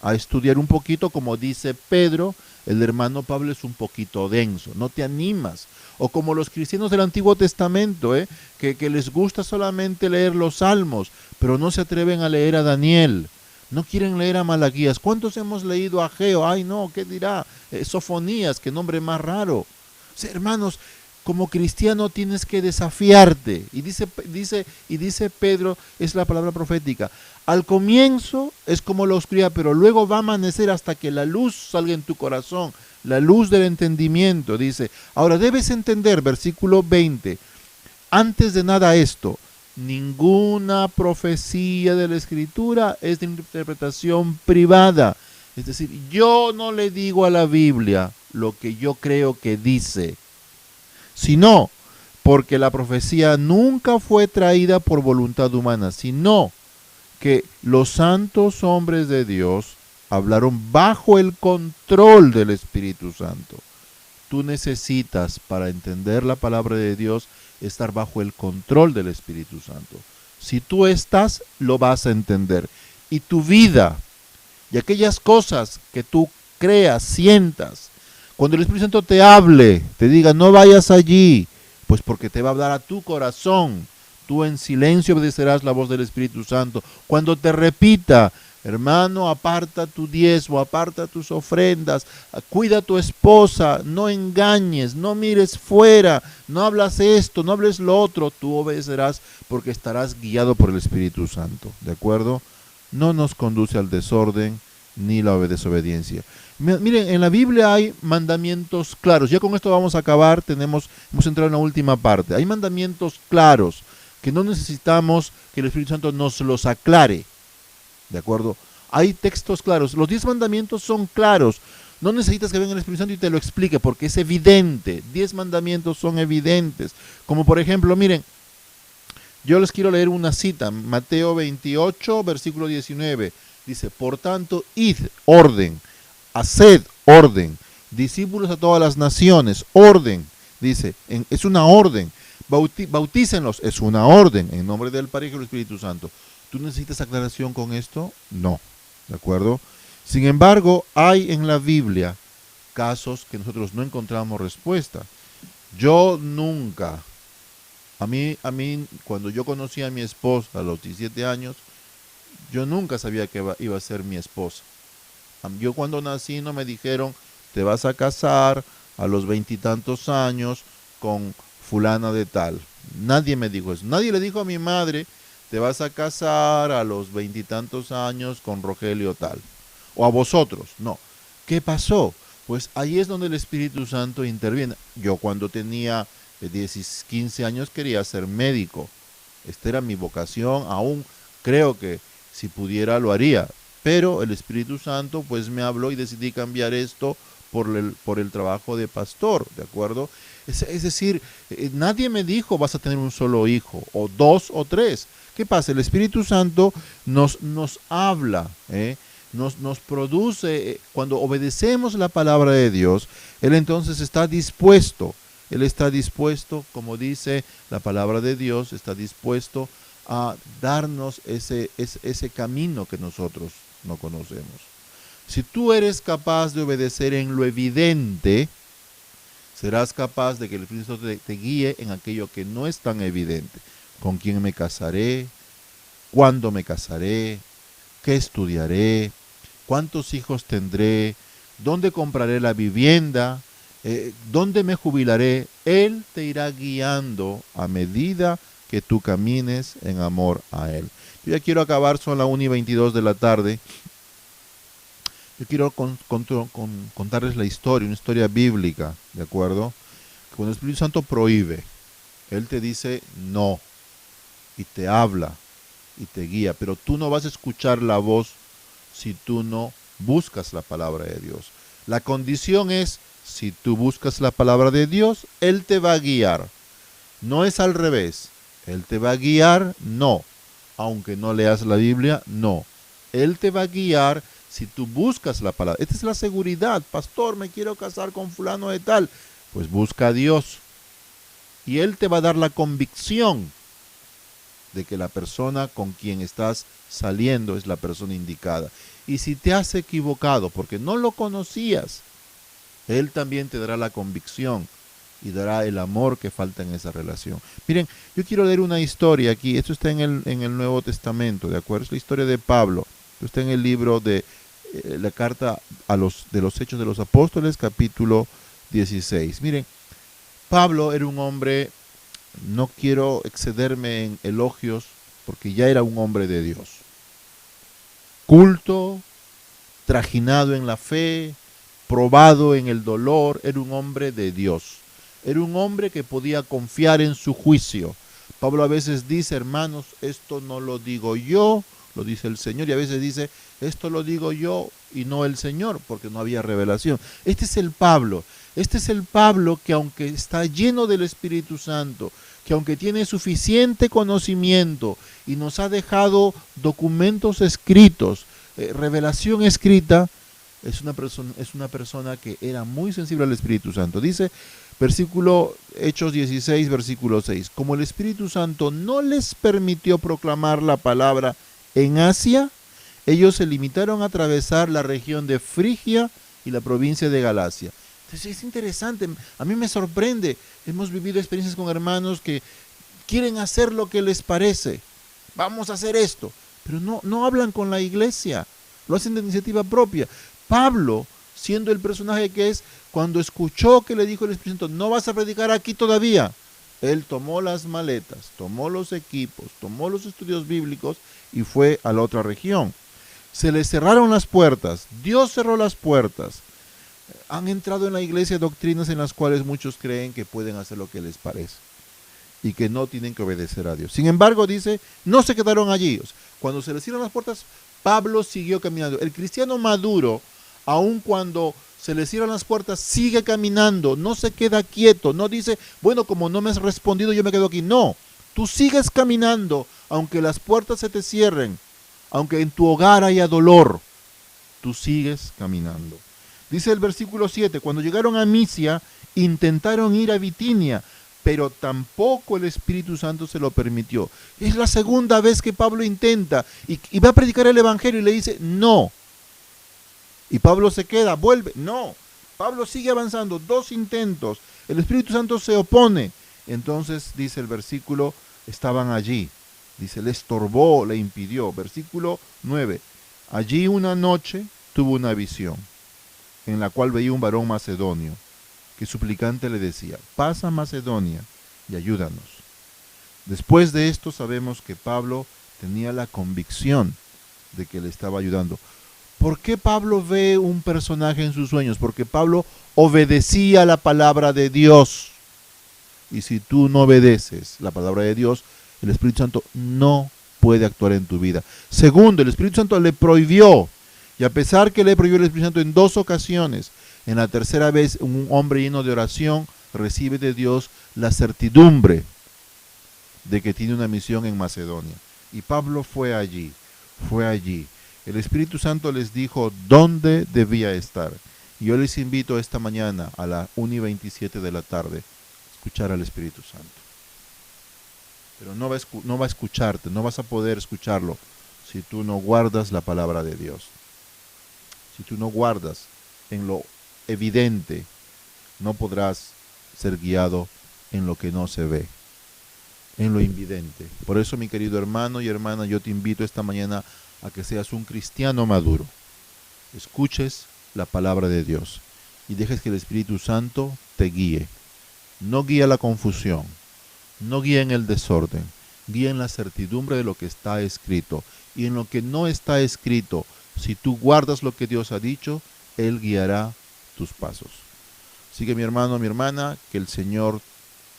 a estudiar un poquito, como dice Pedro. El hermano Pablo es un poquito denso, no te animas. O como los cristianos del Antiguo Testamento, que les gusta solamente leer los Salmos, pero no se atreven a leer a Daniel, no quieren leer a Malaquías. ¿Cuántos hemos leído a Ageo? Ay no, ¿qué dirá? Sofonías, qué nombre más raro. O sea, hermanos, como cristiano tienes que desafiarte. Y dice Pedro, es la palabra profética: al comienzo es como la oscuridad, pero luego va a amanecer hasta que la luz salga en tu corazón, la luz del entendimiento. Dice, ahora debes entender, versículo 20, antes de nada esto, ninguna profecía de la Escritura es de interpretación privada. Es decir, yo no le digo a la Biblia lo que yo creo que dice, sino porque la profecía nunca fue traída por voluntad humana, sino que los santos hombres de Dios hablaron bajo el control del Espíritu Santo. Tú necesitas, para entender la palabra de Dios, estar bajo el control del Espíritu Santo. Si tú estás, lo vas a entender. Y tu vida y aquellas cosas que tú creas, sientas, cuando el Espíritu Santo te hable, te diga no vayas allí, pues porque te va a hablar a tu corazón. Tú en silencio obedecerás la voz del Espíritu Santo. Cuando te repita, hermano, aparta tu diezmo, aparta tus ofrendas, cuida a tu esposa, no engañes, no mires fuera, no hablas esto, no hables lo otro, tú obedecerás porque estarás guiado por el Espíritu Santo, ¿de acuerdo? No nos conduce al desorden ni la desobediencia. Miren, en la Biblia hay mandamientos claros. Ya con esto vamos a acabar, hemos entrado en la última parte. Hay mandamientos claros que no necesitamos que el Espíritu Santo nos los aclare, ¿de acuerdo? Hay textos claros. Los 10 mandamientos son claros. No necesitas que venga el Espíritu Santo y te lo explique porque es evidente. 10 mandamientos son evidentes. Como por ejemplo, miren, yo les quiero leer una cita. Mateo 28, versículo 19. Dice, por tanto, id, orden, haced, orden, discípulos a todas las naciones, orden. Dice, es una orden. Bautícenlos, es una orden, en nombre del Padre y del Espíritu Santo. ¿Tú necesitas aclaración con esto? No, ¿de acuerdo? Sin embargo, hay en la Biblia casos que nosotros no encontramos respuesta. Yo nunca, a mí cuando yo conocí a mi esposa a los 17 años, yo nunca sabía que iba a ser mi esposa. Yo cuando nací no me dijeron, te vas a casar a los 20 y tantos años con fulana de tal. Nadie me dijo eso. Nadie le dijo a mi madre, te vas a casar a los 20 y tantos años con Rogelio tal. O a vosotros. No. ¿Qué pasó? Pues ahí es donde el Espíritu Santo interviene. Yo cuando tenía 15 años quería ser médico. Esta era mi vocación. Aún creo que si pudiera lo haría. Pero el Espíritu Santo pues me habló y decidí cambiar esto por el trabajo de pastor, ¿de acuerdo? Es decir, nadie me dijo vas a tener un solo hijo, o 2 o 3. ¿Qué pasa? El Espíritu Santo nos habla, nos produce, cuando obedecemos la palabra de Dios, Él entonces está dispuesto, como dice la palabra de Dios, está dispuesto a darnos ese camino que nosotros no conocemos. Si tú eres capaz de obedecer en lo evidente, serás capaz de que el Espíritu Santo te guíe en aquello que no es tan evidente. ¿Con quién me casaré? ¿Cuándo me casaré? ¿Qué estudiaré? ¿Cuántos hijos tendré? ¿Dónde compraré la vivienda? ¿Dónde me jubilaré? Él te irá guiando a medida que tú camines en amor a Él. Yo ya quiero acabar, son las 1:22 de la tarde. Yo quiero contarles la historia, una historia bíblica, ¿de acuerdo? Cuando el Espíritu Santo prohíbe, Él te dice no, y te habla, y te guía, pero tú no vas a escuchar la voz si tú no buscas la palabra de Dios. La condición es, si tú buscas la palabra de Dios, Él te va a guiar. No es al revés. Él te va a guiar, no. Aunque no leas la Biblia, no. Él te va a guiar si tú buscas la palabra. Esta es la seguridad. Pastor, me quiero casar con fulano de tal. Pues busca a Dios. Y Él te va a dar la convicción de que la persona con quien estás saliendo es la persona indicada. Y si te has equivocado porque no lo conocías, Él también te dará la convicción y dará el amor que falta en esa relación. Miren, yo quiero leer una historia aquí. Esto está en el Nuevo Testamento, ¿de acuerdo? Es la historia de Pablo. Esto está en el libro de la carta de los Hechos de los Apóstoles, capítulo 16. Miren, Pablo era un hombre, no quiero excederme en elogios, porque ya era un hombre de Dios. Culto, trajinado en la fe, probado en el dolor, era un hombre de Dios. Era un hombre que podía confiar en su juicio. Pablo a veces dice, hermanos, esto no lo digo yo, lo dice el Señor. Y a veces dice, esto lo digo yo y no el Señor, porque no había revelación. Este es el Pablo. Este es el Pablo que aunque está lleno del Espíritu Santo, que aunque tiene suficiente conocimiento y nos ha dejado documentos escritos, revelación escrita, es una persona que era muy sensible al Espíritu Santo. Dice, Hechos 16, versículo 6, como el Espíritu Santo no les permitió proclamar la palabra en Asia, ellos se limitaron a atravesar la región de Frigia y la provincia de Galacia. Entonces es interesante, a mí me sorprende. Hemos vivido experiencias con hermanos que quieren hacer lo que les parece. Vamos a hacer esto, pero no hablan con la iglesia, lo hacen de iniciativa propia. Pablo, siendo el personaje que es, cuando escuchó que le dijo el Espíritu Santo, no vas a predicar aquí todavía, él tomó las maletas, tomó los equipos, tomó los estudios bíblicos y fue a la otra región. Se le cerraron las puertas, Dios cerró las puertas. Han entrado en la iglesia doctrinas en las cuales muchos creen que pueden hacer lo que les parece y que no tienen que obedecer a Dios. Sin embargo, dice, no se quedaron allí. Cuando se les cierran las puertas, Pablo siguió caminando. El cristiano maduro, aun cuando se le cierran las puertas, sigue caminando, no se queda quieto, no dice, bueno, como no me has respondido, yo me quedo aquí. No, tú sigues caminando, aunque las puertas se te cierren, aunque en tu hogar haya dolor, tú sigues caminando. Dice el versículo 7, cuando llegaron a Misia, intentaron ir a Bitinia, pero tampoco el Espíritu Santo se lo permitió. Es la segunda vez que Pablo intenta y va a predicar el Evangelio y le dice, no. Y Pablo se queda, vuelve, no. Pablo sigue avanzando, 2 intentos, el Espíritu Santo se opone. Entonces dice el versículo, estaban allí. Dice, le estorbó, le impidió. Versículo 9, allí una noche tuvo una visión, en la cual veía un varón macedonio, que suplicante le decía, pasa a Macedonia y ayúdanos. Después de esto sabemos que Pablo tenía la convicción de que le estaba ayudando. ¿Por qué Pablo ve un personaje en sus sueños? Porque Pablo obedecía la palabra de Dios. Y si tú no obedeces la palabra de Dios, el Espíritu Santo no puede actuar en tu vida. Segundo, el Espíritu Santo le prohibió. Y a pesar que le prohibió el Espíritu Santo en 2 ocasiones, en la tercera vez un hombre lleno de oración recibe de Dios la certidumbre de que tiene una misión en Macedonia. Y Pablo fue allí. El Espíritu Santo les dijo dónde debía estar. Y yo les invito esta mañana a las 1:27 de la tarde a escuchar al Espíritu Santo. pero no va a escucharte, no vas a poder escucharlo si tú no guardas la palabra de Dios. Si tú no guardas en lo evidente, no podrás ser guiado en lo que no se ve, en lo invidente. Por eso, mi querido hermano y hermana, yo te invito esta mañana a que seas un cristiano maduro. Escuches la palabra de Dios y dejes que el Espíritu Santo te guíe. No guía la confusión, no guía en el desorden, guía en la certidumbre de lo que está escrito. Y en lo que no está escrito, si tú guardas lo que Dios ha dicho, Él guiará tus pasos. Así que mi hermano, mi hermana, que el Señor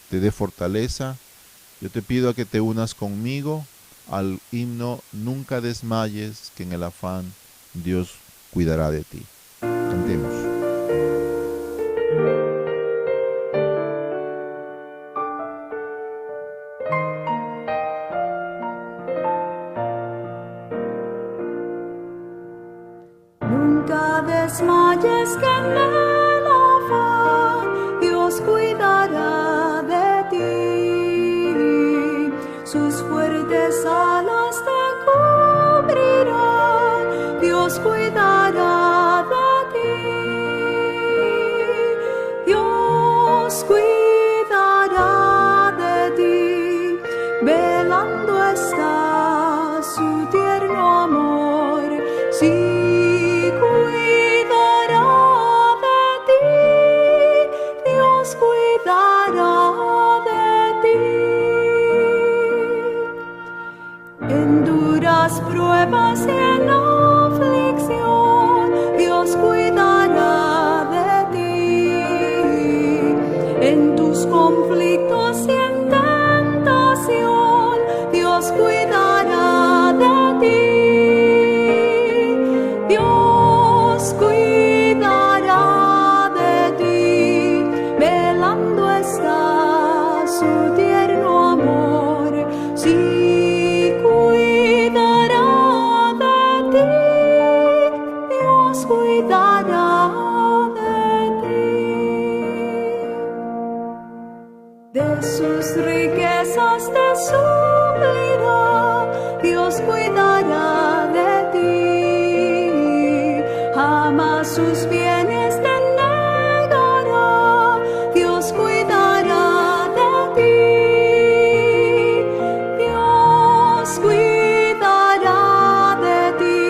te dé fortaleza. Yo te pido a que te unas conmigo al himno Nunca desmayes, que en el afán Dios cuidará de ti. Cantemos. Nunca desmayes, que en el afán Dios cuidará de ti. Sus fuertes alas te cubrirán, Dios cuidará de ti. Dios cuidará de ti, velando está su tierno amor. Sí, pruebas y en aflicción, Dios cuidará de ti. En tus conflictos y en tentación, Dios cuidará de ti. Dios cuidará de ti, velando está su tierno amor. Sí, sus riquezas te suplirá, Dios cuidará de ti. Jamás sus bienes te negará, Dios cuidará de ti. Dios cuidará de ti,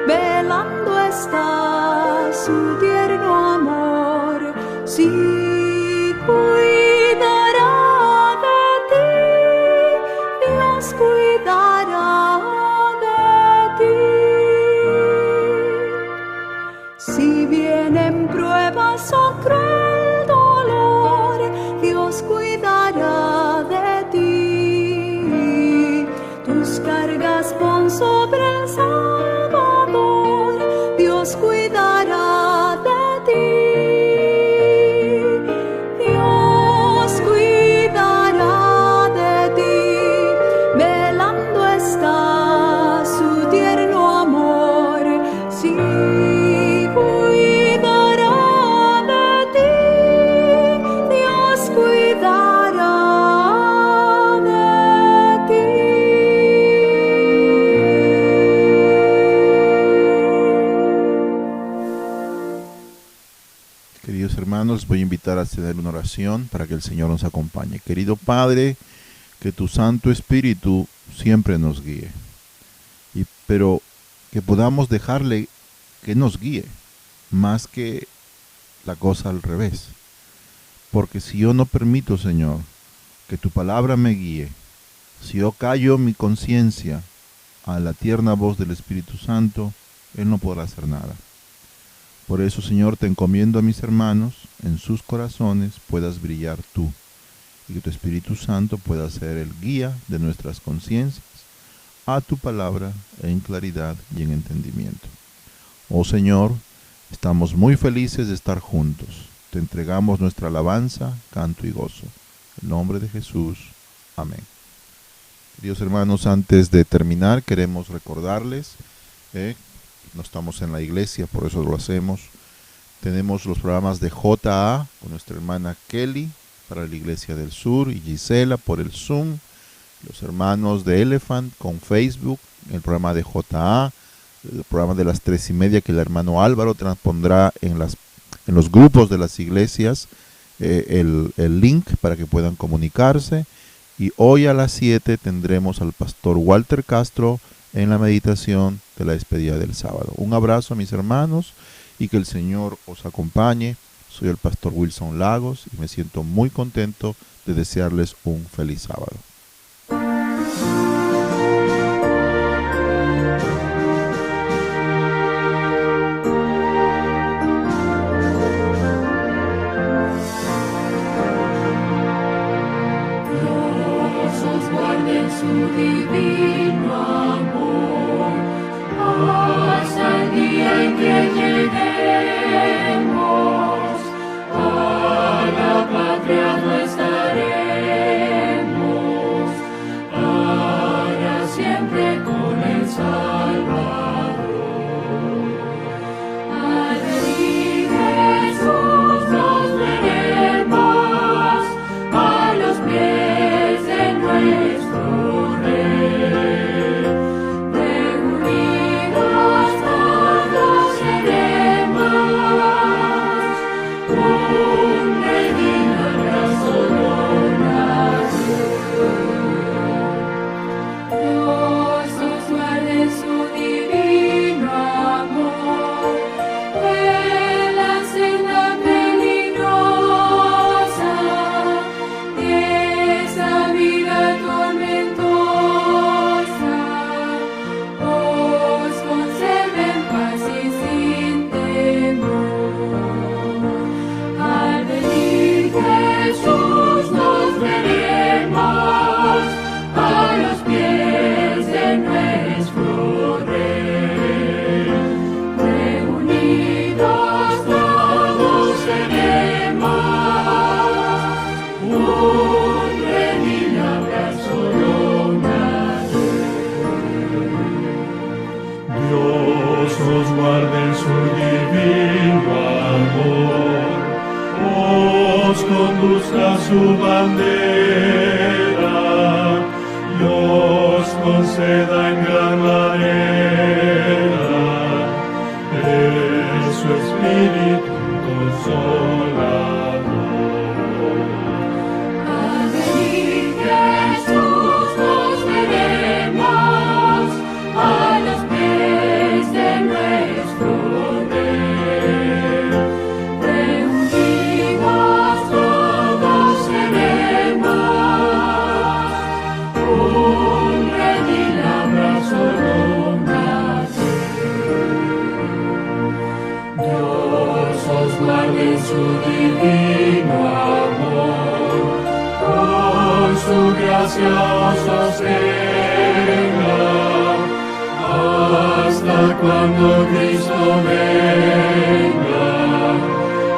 velando está su tierno amor. Sí, o cruel dolor, Dios cuidará de ti. Tus cargas pon sobre el Salvador, Dios cuidará de ti. Dios cuidará de ti, velando está su tierno amor. Sí, hermanos, voy a invitar a hacer una oración para que el Señor nos acompañe. Querido Padre, que tu Santo Espíritu siempre nos guíe, pero que podamos dejarle que nos guíe, más que la cosa al revés. Porque si yo no permito, Señor, que tu palabra me guíe, si yo callo mi conciencia a la tierna voz del Espíritu Santo, Él no podrá hacer nada. Por eso, Señor, te encomiendo a mis hermanos, en sus corazones puedas brillar tú, y que tu Espíritu Santo pueda ser el guía de nuestras conciencias a tu palabra en claridad y en entendimiento. Oh Señor, estamos muy felices de estar juntos. Te entregamos nuestra alabanza, canto y gozo. En el nombre de Jesús. Amén. Queridos hermanos, antes de terminar, queremos recordarles no estamos en la iglesia, por eso lo hacemos. Tenemos los programas de JA con nuestra hermana Kelly para la Iglesia del Sur y Gisela por el Zoom. los hermanos de Elephant con Facebook, el programa de JA, el programa de las 3:30 que el hermano Álvaro transpondrá en los grupos de las iglesias, el link para que puedan comunicarse. Y hoy a las 7 tendremos al pastor Walter Castro en la meditación de la despedida del sábado. Un abrazo a mis hermanos y que el Señor os acompañe. Soy el pastor Wilson Lagos y me siento muy contento de desearles un feliz sábado. Su divino amor, hasta el día en que lleguemos a la patria no estaremos, para siempre con el Salvador. Al venir Jesús nos veremos a los pies de nuestro conduzca su bandera, los conceda en gran manera de su espíritu consolador. Al venir Jesús nos veremos a los pies de nuestro Rey, reunidos todos seremos un redil abrazo lo Dios os guarde en su divino amor, con su gracia os sostenga, hasta cuando Cristo venga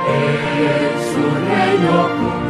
en su reino.